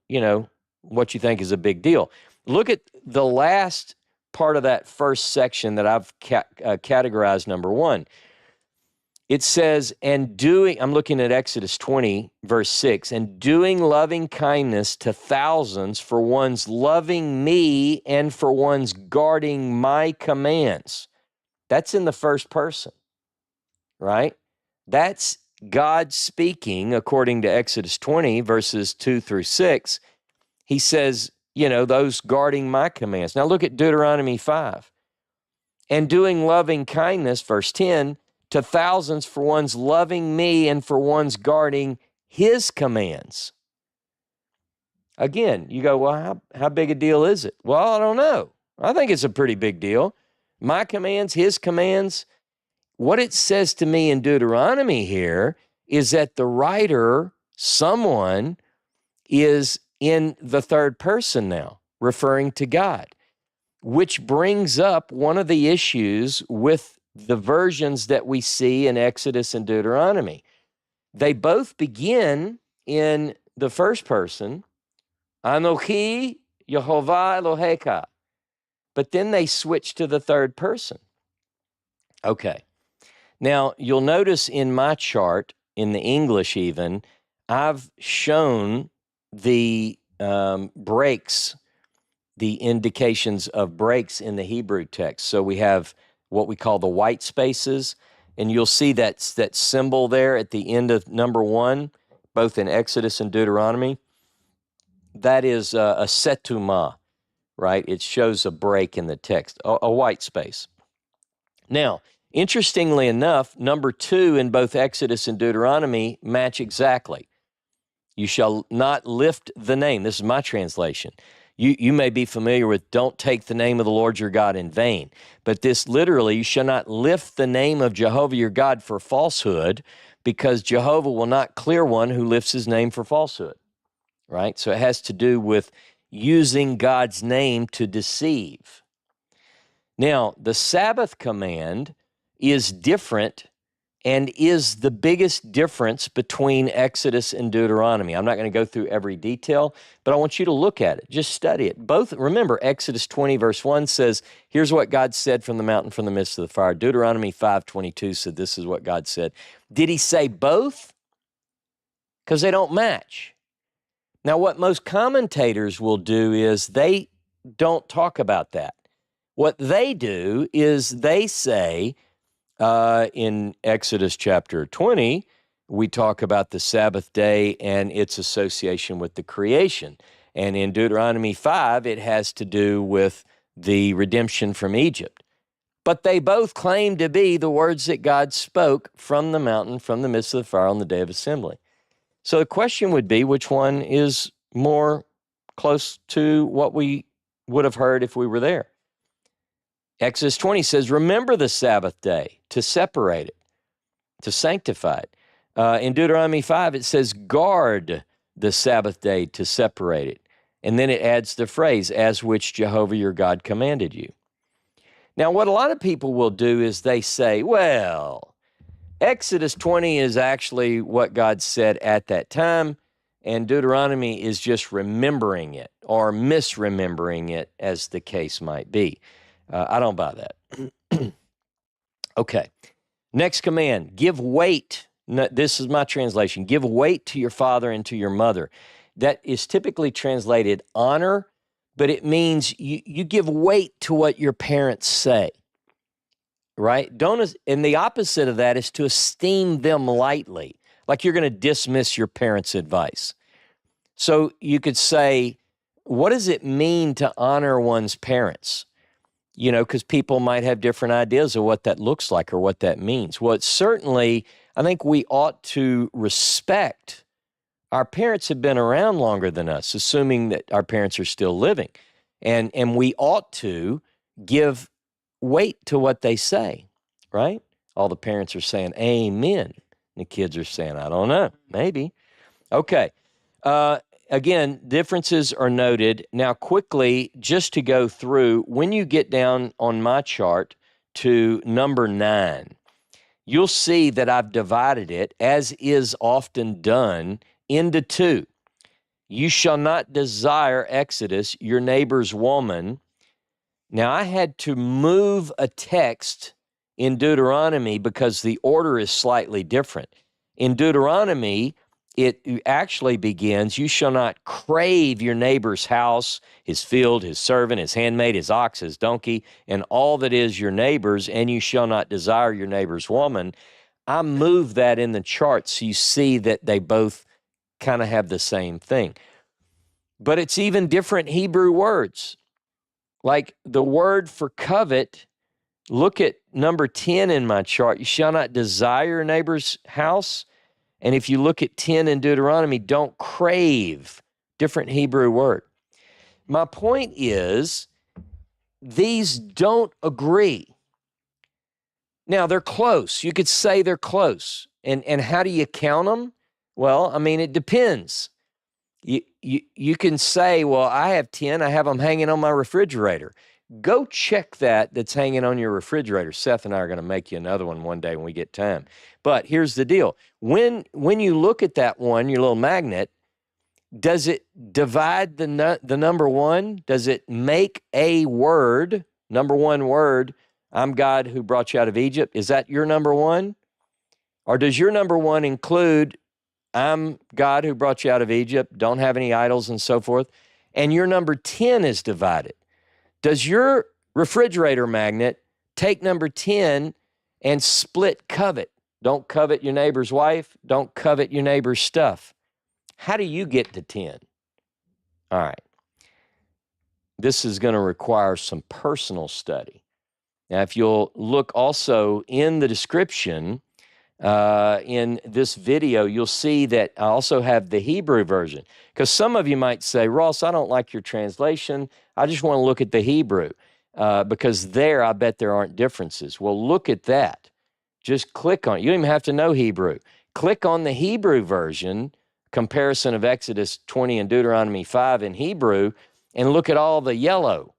what you think is a big deal. Look at the last part of that first section that I've categorized number 1. It says, I'm looking at Exodus 20, verse 6, and doing loving kindness to thousands for one's loving me and for one's guarding my commands. That's in the first person, right? That's God speaking, according to Exodus 20, verses 2 through 6. He says, those guarding my commands. Now look at Deuteronomy 5. And doing loving kindness, verse 10, to thousands for one's loving me and for one's guarding his commands. Again, you go, well, how big a deal is it? Well, I don't know. I think it's a pretty big deal. My commands, his commands. What it says to me in Deuteronomy here is that the writer, someone, is in the third person now, referring to God, which brings up one of the issues with the versions that we see in Exodus and Deuteronomy. They both begin in the first person, Anochi Yehovah Elohecha, but then they switch to the third person. Okay. Now, you'll notice in my chart, in the English even, I've shown the breaks, the indications of breaks in the Hebrew text. So we have what we call the white spaces, and you'll see that symbol there at the end of number 1, both in Exodus and Deuteronomy. That is a setuma, right? It shows a break in the text, a white space. Now, interestingly enough, number 2 in both Exodus and Deuteronomy match exactly. You shall not lift the name. This is my translation. You may be familiar with don't take the name of the Lord your God in vain. But this literally, you shall not lift the name of Jehovah your God for falsehood, because Jehovah will not clear one who lifts his name for falsehood, right? So it has to do with using God's name to deceive. Now, the Sabbath command is different, and is the biggest difference between Exodus and Deuteronomy. I'm not going to go through every detail, but I want you to look at it. Just study it. Both, remember, Exodus 20, verse 1 says, here's what God said from the mountain, from the midst of the fire. Deuteronomy 5:22 said, this is what God said. Did he say both? Because they don't match. Now, what most commentators will do is they don't talk about that. What they do is they say, in Exodus chapter 20, we talk about the Sabbath day and its association with the creation. And in Deuteronomy 5, it has to do with the redemption from Egypt. But they both claim to be the words that God spoke from the mountain, from the midst of the fire on the day of assembly. So the question would be, which one is more close to what we would have heard if we were there? Exodus 20 says, remember the Sabbath day to separate it, to sanctify it. In Deuteronomy 5, it says, guard the Sabbath day to separate it. And then it adds the phrase, as which Jehovah your God commanded you. Now, what a lot of people will do is they say, well, Exodus 20 is actually what God said at that time, and Deuteronomy is just remembering it or misremembering it, as the case might be. I don't buy that. Okay. Next command, give weight. This is my translation. Give weight to your father and to your mother. That is typically translated honor, but it means you give weight to what your parents say, right? And the opposite of that is to esteem them lightly, like you're going to dismiss your parents' advice. So you could say, what does it mean to honor one's parents? You know, because people might have different ideas of what that looks like or what that means. Well, it's certainly, I think we ought to respect. Our parents have been around longer than us, assuming that our parents are still living. And we ought to give weight to what they say, right? All the parents are saying, amen. And the kids are saying, I don't know, maybe. Okay. Again, differences are noted. Now, quickly, just to go through, when you get down on my chart to number 9, you'll see that I've divided it, as is often done, into 2. You shall not desire, Exodus, your neighbor's woman. Now, I had to move a text in Deuteronomy because the order is slightly different. In Deuteronomy, it actually begins, you shall not crave your neighbor's house, his field, his servant, his handmaid, his ox, his donkey, and all that is your neighbor's, and you shall not desire your neighbor's woman. I moved that in the chart so you see that they both kind of have the same thing. But it's even different Hebrew words. Like the word for covet, look at number 10 in my chart. You shall not desire your neighbor's house. And if you look at 10 in Deuteronomy, don't crave, different Hebrew word. My point is, these don't agree. Now, they're close. You could say they're close. And how do you count them? Well, I mean, it depends. You can say, well, I have 10. I have them hanging on my refrigerator. Go check that's hanging on your refrigerator. Seth and I are going to make you another one day when we get time. But here's the deal. When you look at that one, your little magnet, does it divide the number 1? Does it make a word, number 1 word, I'm God who brought you out of Egypt? Is that your number 1? Or does your number 1 include I'm God who brought you out of Egypt, don't have any idols and so forth, and your number 10 is divided? Does your refrigerator magnet take number 10 and split covet? Don't covet your neighbor's wife. Don't covet your neighbor's stuff. How do you get to 10? All right. This is going to require some personal study. Now, if you'll look also in the description, in this video, you'll see that I also have the Hebrew version. Because some of you might say, Ross, I don't like your translation. I just want to look at the Hebrew. Because there, I bet there aren't differences. Well, look at that. Just click on it. You don't even have to know Hebrew. Click on the Hebrew version, comparison of Exodus 20 and Deuteronomy 5 in Hebrew, and look at all the yellow.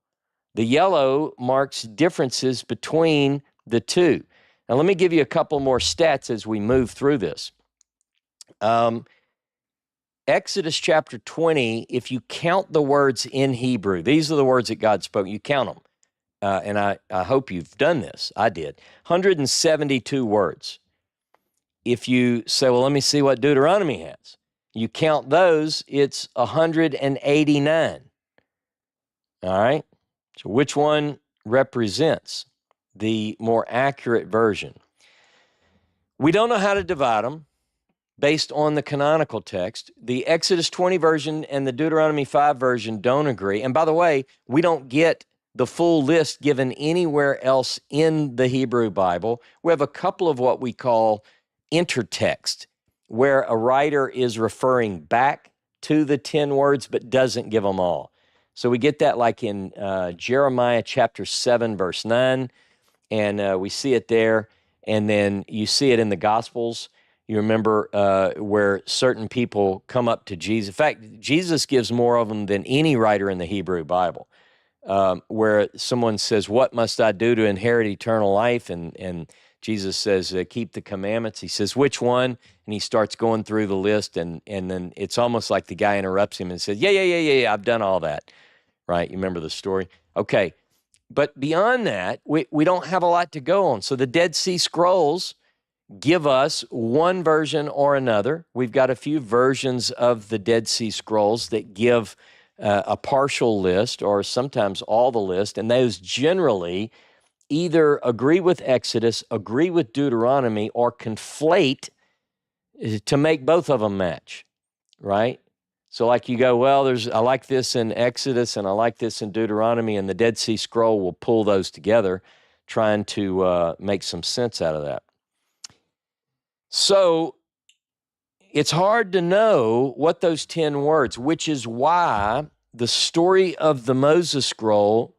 The yellow marks differences between the two. Now, let me give you a couple more stats as we move through this. Exodus chapter 20, if you count the words in Hebrew, these are the words that God spoke, you count them. And I hope you've done this. I did. 172 words. If you say, well, let me see what Deuteronomy has, you count those, it's 189. All right? So which one represents the more accurate version? We don't know how to divide them based on the canonical text. The Exodus 20 version and the Deuteronomy 5 version don't agree. And by the way, we don't get the full list given anywhere else in the Hebrew Bible. We have a couple of what we call intertext, where a writer is referring back to the 10 words but doesn't give them all. So we get that like in Jeremiah chapter 7, verse 9, and we see it there. And then you see it in the Gospels. You remember where certain people come up to Jesus. In fact, Jesus gives more of them than any writer in the Hebrew Bible, where someone says, what must I do to inherit eternal life? And Jesus says, keep the commandments. He says, which one? And he starts going through the list, and then it's almost like the guy interrupts him and says, yeah, I've done all that, right? You remember the story? Okay, but beyond that, we don't have a lot to go on. So the Dead Sea Scrolls give us one version or another. We've got a few versions of the Dead Sea Scrolls that give a partial list or sometimes all the list, and those generally either agree with Exodus, agree with Deuteronomy, or conflate to make both of them match, right? So like you go, well, I like this in Exodus and I like this in Deuteronomy, and the Dead Sea Scroll will pull those together, trying to make some sense out of that. So it's hard to know what those 10 words, which is why the story of the Moses scroll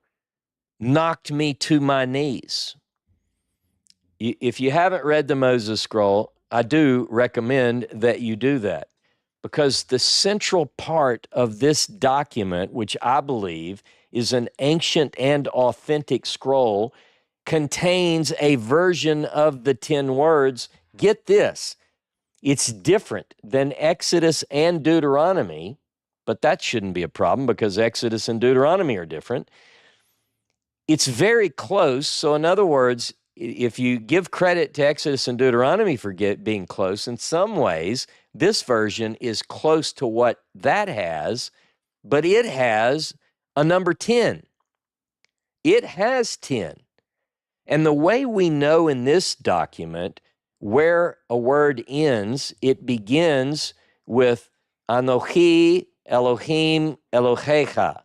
knocked me to my knees. If you haven't read the Moses scroll, I do recommend that you do that, because the central part of this document, which I believe is an ancient and authentic scroll, contains a version of the 10 words. Get this, it's different than Exodus and Deuteronomy, but that shouldn't be a problem because Exodus and Deuteronomy are different. It's very close. So in other words, if you give credit to Exodus and Deuteronomy for being close, in some ways, this version is close to what that has, but it has a number 10. It has 10. And the way we know in this document where a word ends, it begins with Anochi Elohim Elohecha.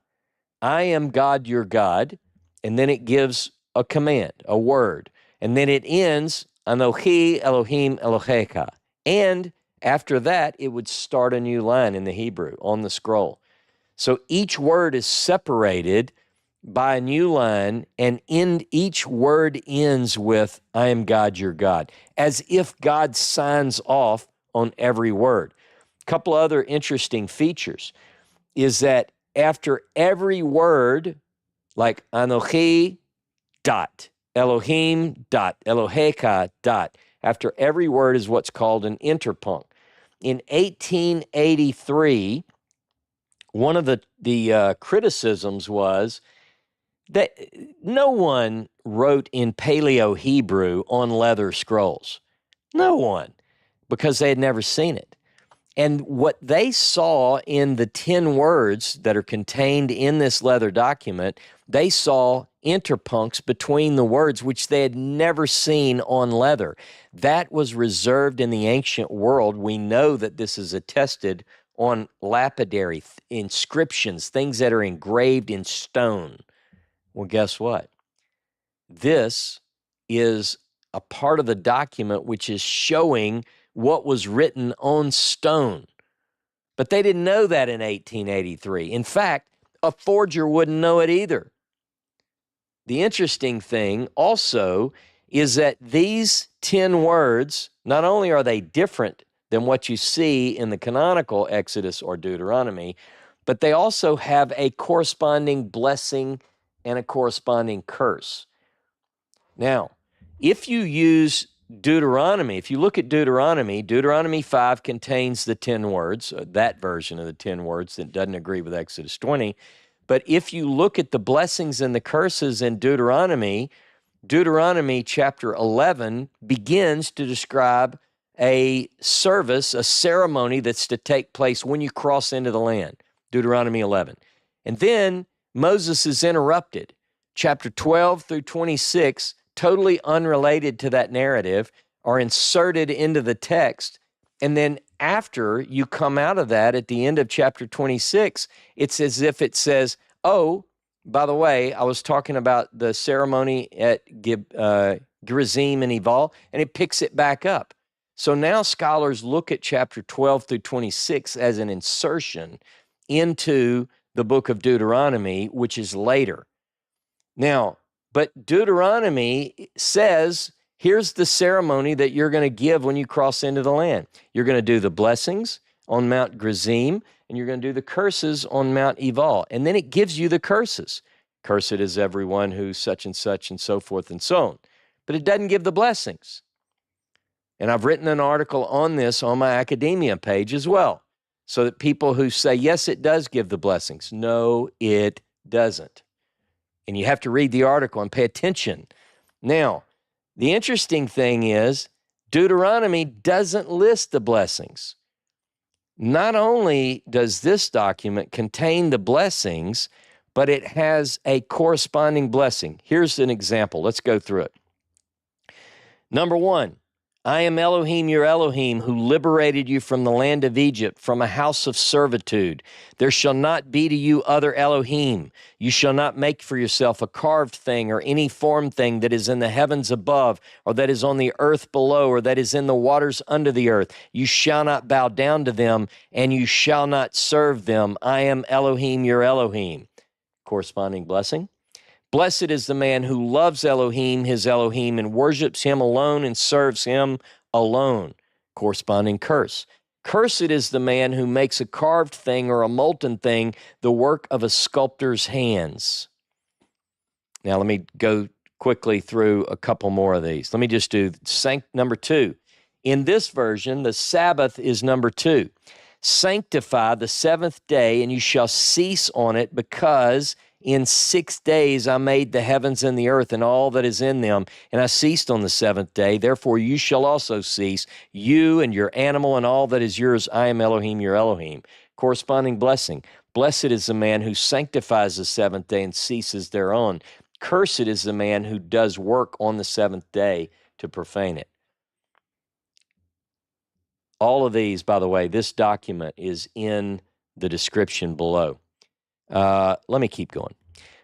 I am God your God. And then it gives a command, a word. And then it ends Anochi Elohim Elohecha. And after that, it would start a new line in the Hebrew on the scroll. So each word is separated by a new line, and each word ends with, I am God, your God, as if God signs off on every word. A couple other interesting features is that after every word, like Anochi, dot, Elohim, dot, Elohecha, dot, after every word is what's called an interpunct. In 1883, one of the criticisms was that no one wrote in Paleo-Hebrew on leather scrolls. No one, because they had never seen it. And what they saw in the 10 words that are contained in this leather document, they saw interpuncts between the words, which they had never seen on leather. That was reserved in the ancient world. We know that this is attested on lapidary inscriptions, things that are engraved in stone. Well, guess what? This is a part of the document which is showing what was written on stone. But they didn't know that in 1883. In fact, a forger wouldn't know it either. The interesting thing also is that these 10 words, not only are they different than what you see in the canonical Exodus or Deuteronomy, but they also have a corresponding blessing and a corresponding curse. Now, If you use Deuteronomy, if you look at Deuteronomy 5 contains the 10 words, that version of the 10 words that doesn't agree with Exodus 20. But if you look at the blessings and the curses in Deuteronomy chapter 11 begins to describe a service, a ceremony that's to take place when you cross into the land, Deuteronomy 11. And then Moses is interrupted. Chapter 12 through 26, totally unrelated to that narrative, are inserted into the text. And then after you come out of that at the end of chapter 26, it's as if it says, oh, by the way, I was talking about the ceremony at Gerizim and Eval, and it picks it back up. So now scholars look at chapter 12 through 26 as an insertion into the book of Deuteronomy, which is later. Now, but Deuteronomy says, here's the ceremony that you're going to give when you cross into the land. You're going to do the blessings on Mount Gerizim, and you're going to do the curses on Mount Ebal. And then it gives you the curses. Cursed is everyone who's such and so forth and so on. But it doesn't give the blessings. And I've written an article on this on my academia page as well, so that people who say, yes, it does give the blessings. No, it doesn't. And you have to read the article and pay attention. Now, the interesting thing is Deuteronomy doesn't list the blessings. Not only does this document contain the blessings, but it has a corresponding blessing. Here's an example. Let's go through it. Number 1, I am Elohim, your Elohim, who liberated you from the land of Egypt, from a house of servitude. There shall not be to you other Elohim. You shall not make for yourself a carved thing or any formed thing that is in the heavens above, or that is on the earth below, or that is in the waters under the earth. You shall not bow down to them, and you shall not serve them. I am Elohim, your Elohim. Corresponding blessing. Blessed is the man who loves Elohim, his Elohim, and worships him alone and serves him alone. Corresponding curse. Cursed is the man who makes a carved thing or a molten thing, the work of a sculptor's hands. Now let me go quickly through a couple more of these. Let me just do number 2. In this version, the Sabbath is number 2. Sanctify the seventh day, and you shall cease on it, because in 6 days I made the heavens and the earth and all that is in them, and I ceased on the seventh day. Therefore you shall also cease, you and your animal and all that is yours. I am Elohim, your Elohim. Corresponding blessing. Blessed is the man who sanctifies the seventh day and ceases thereon. Cursed is the man who does work on the seventh day to profane it. All of these, by the way, this document is in the description below. Let me keep going.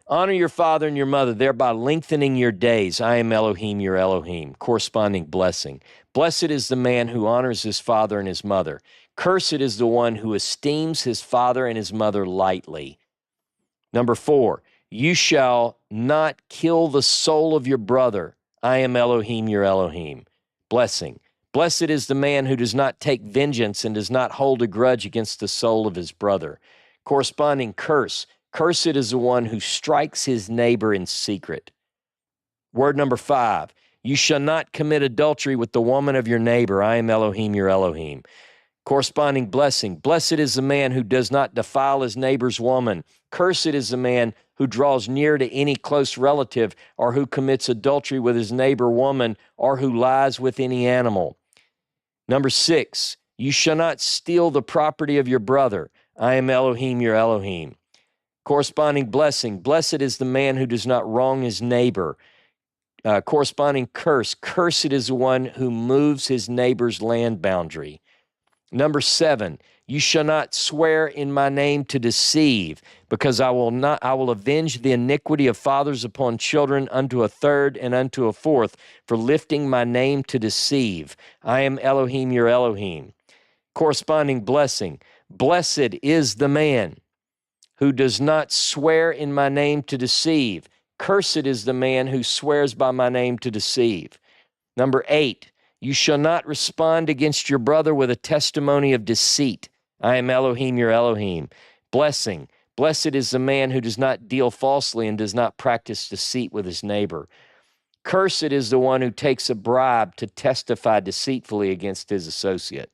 Honor your father and your mother, thereby lengthening your days. I am Elohim, your Elohim. Corresponding blessing. Blessed is the man who honors his father and his mother. Cursed is the one who esteems his father and his mother lightly. Number 4, you shall not kill the soul of your brother. I am Elohim, your Elohim. Blessing. Blessed is the man who does not take vengeance and does not hold a grudge against the soul of his brother. Corresponding curse. Cursed is the one who strikes his neighbor in secret. Word number 5. You shall not commit adultery with the woman of your neighbor. I am Elohim, your Elohim. Corresponding blessing. Blessed is the man who does not defile his neighbor's woman. Cursed is the man who draws near to any close relative, or who commits adultery with his neighbor woman, or who lies with any animal. Number 6. You shall not steal the property of your brother. I am Elohim, your Elohim. Corresponding blessing. Blessed is the man who does not wrong his neighbor. Corresponding curse. Cursed is the one who moves his neighbor's land boundary. Number 7. You shall not swear in my name to deceive, because I will avenge the iniquity of fathers upon children unto a third and unto a fourth, for lifting my name to deceive. I am Elohim, your Elohim. Corresponding blessing. Blessed is the man who does not swear in my name to deceive. Cursed is the man who swears by my name to deceive. Number 8, you shall not respond against your brother with a testimony of deceit. I am Elohim, your Elohim. Blessing. Blessed is the man who does not deal falsely and does not practice deceit with his neighbor. Cursed is the one who takes a bribe to testify deceitfully against his associate.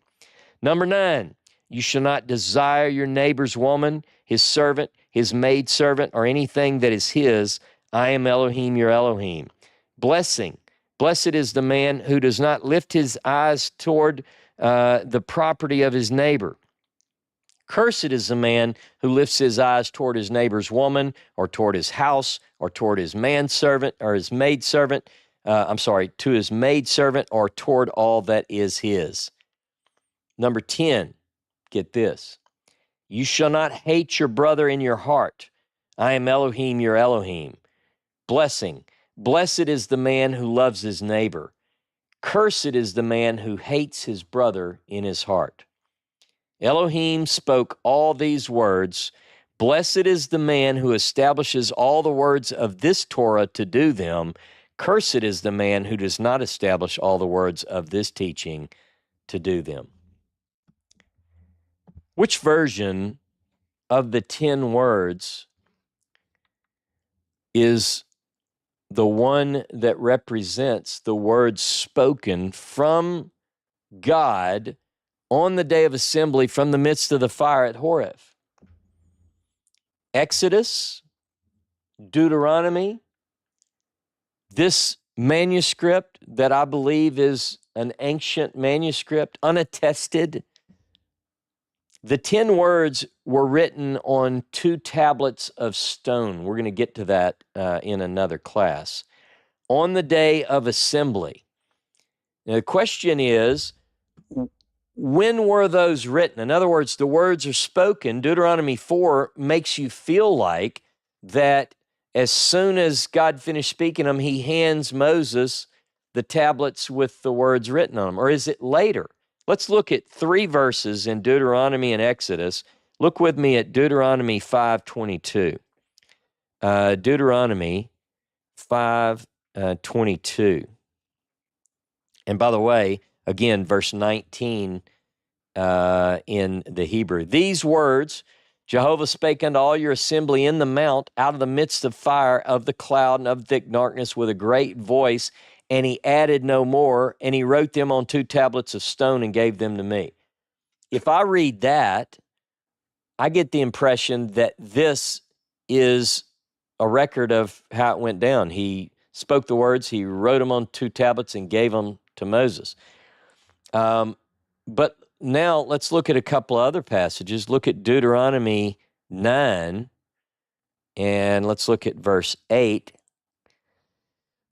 Number 9, you shall not desire your neighbor's woman, his servant, his maidservant, or anything that is his. I am Elohim, your Elohim. Blessing. Blessed is the man who does not lift his eyes toward the property of his neighbor. Cursed is the man who lifts his eyes toward his neighbor's woman, or toward his house, or toward his manservant, or his maidservant, to his maidservant, or toward all that is his. Number 10, get this. You shall not hate your brother in your heart. I am Elohim, your Elohim. Blessing. Blessed is the man who loves his neighbor. Cursed is the man who hates his brother in his heart. Elohim spoke all these words. Blessed is the man who establishes all the words of this Torah to do them. Cursed is the man who does not establish all the words of this teaching to do them. Which version of the 10 words is the one that represents the words spoken from God on the day of assembly from the midst of the fire at Horeb? Exodus, Deuteronomy, this manuscript that I believe is an ancient manuscript, unattested. The 10 words were written on 2 tablets of stone. We're going to get to that in another class. On the day of assembly. Now, the question is, when were those written? In other words, the words are spoken. Deuteronomy 4 makes you feel like that as soon as God finished speaking them, he hands Moses the tablets with the words written on them. Or is it later? Let's look at 3 verses in Deuteronomy and Exodus. Look with me at Deuteronomy 5:22. Deuteronomy 5:22. And by the way, again, verse 19 in the Hebrew. These words Jehovah spake unto all your assembly in the mount out of the midst of fire, of the cloud, and of thick darkness with a great voice, and he added no more, and he wrote them on 2 tablets of stone and gave them to me. If I read that, I get the impression that this is a record of how it went down. He spoke the words, he wrote them on 2 tablets and gave them to Moses. But now let's look at a couple of other passages. Look at Deuteronomy 9, and let's look at verse 8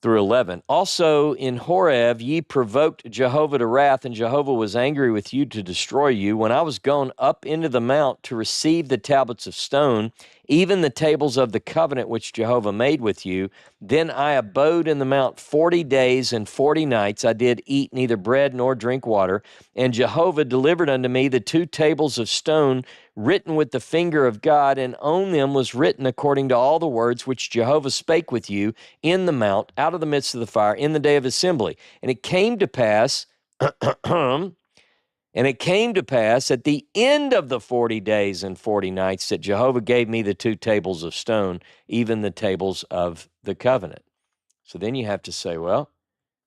through 11. Also in Horeb ye provoked Jehovah to wrath, and Jehovah was angry with you to destroy you. When I was gone up into the mount to receive the tablets of stone, even the tables of the covenant which Jehovah made with you, then I abode in the mount 40 days and 40 nights. I did eat neither bread nor drink water. And Jehovah delivered unto me the 2 tables of stone written with the finger of God, and on them was written according to all the words which Jehovah spake with you in the mount, out of the midst of the fire, in the day of assembly. And it came to pass, at the end of the 40 days and 40 nights that Jehovah gave me the 2 tables of stone, even the tables of the covenant. So then you have to say, well,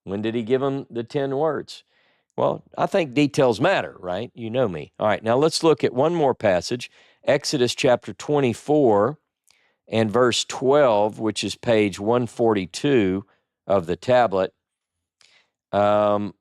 when did he give them the 10 words? Well, I think details matter, right? You know me. All right, now let's look at one more passage, Exodus chapter 24 and verse 12, which is page 142 of the tablet. And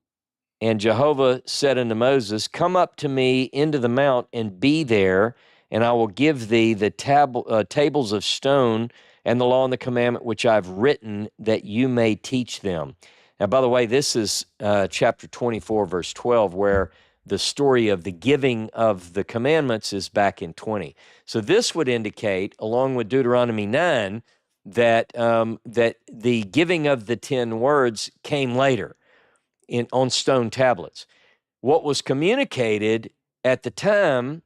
Jehovah said unto Moses, come up to me into the mount and be there, and I will give thee the tables of stone and the law and the commandment which I've written, that you may teach them. Now, by the way, this is chapter 24, verse 12, where the story of the giving of the commandments is back in 20. So this would indicate, along with Deuteronomy 9, that the giving of the 10 words came later on stone tablets. What was communicated at the time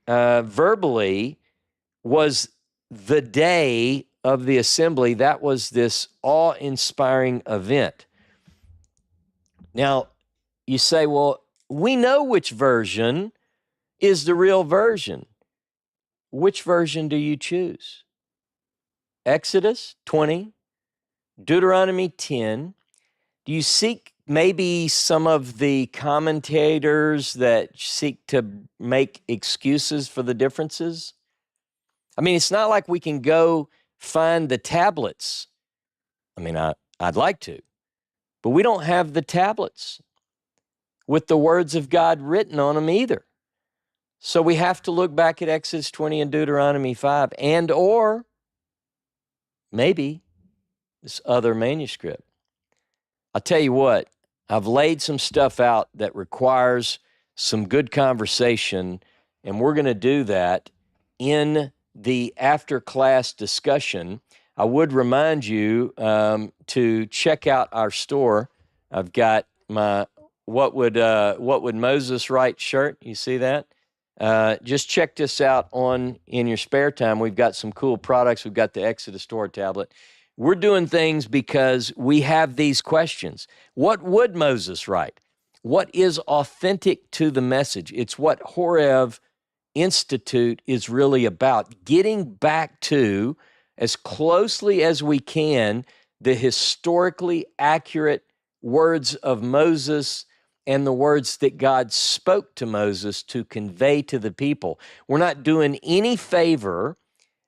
verbally was the day of the assembly. That was this awe-inspiring event. Now, you say, well, we know which version is the real version. Which version do you choose? Exodus 20, Deuteronomy 10. Do you seek maybe some of the commentators that seek to make excuses for the differences? I mean, it's not like we can go find the tablets. I mean, I'd like to, but we don't have the tablets with the words of God written on them either. So we have to look back at Exodus 20 and Deuteronomy 5 and or maybe this other manuscript. I'll tell you what, I've laid some stuff out that requires some good conversation, and we're going to do that in the after-class discussion. I would remind you to check out our store. I've got my What Would Moses Write shirt. You see that? Just check this out in your spare time. We've got some cool products. We've got the Exodus Store tablet. We're doing things because we have these questions. What would Moses write? What is authentic to the message? It's what Horeb Institute is really about, getting back to, as closely as we can, the historically accurate words of Moses and the words that God spoke to Moses to convey to the people. We're not doing any favor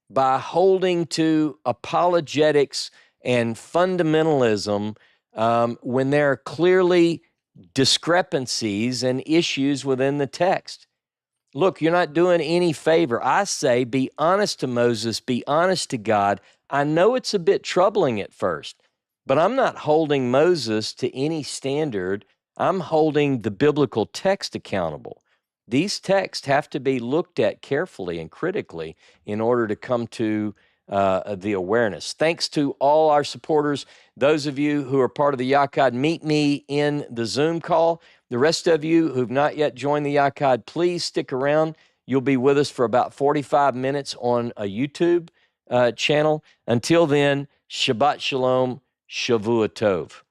by holding to apologetics and fundamentalism when there are clearly discrepancies and issues within the text. Look, you're not doing any favor. I say be honest to Moses, be honest to God. I know it's a bit troubling at first, but I'm not holding Moses to any standard. I'm holding the biblical text accountable. These texts have to be looked at carefully and critically in order to come to the awareness. Thanks to all our supporters. Those of you who are part of the Yachad, meet me in the Zoom call. The rest of you who've not yet joined the Yachad, please stick around. You'll be with us for about 45 minutes on a YouTube channel. Until then, Shabbat Shalom, Shavuot Tov.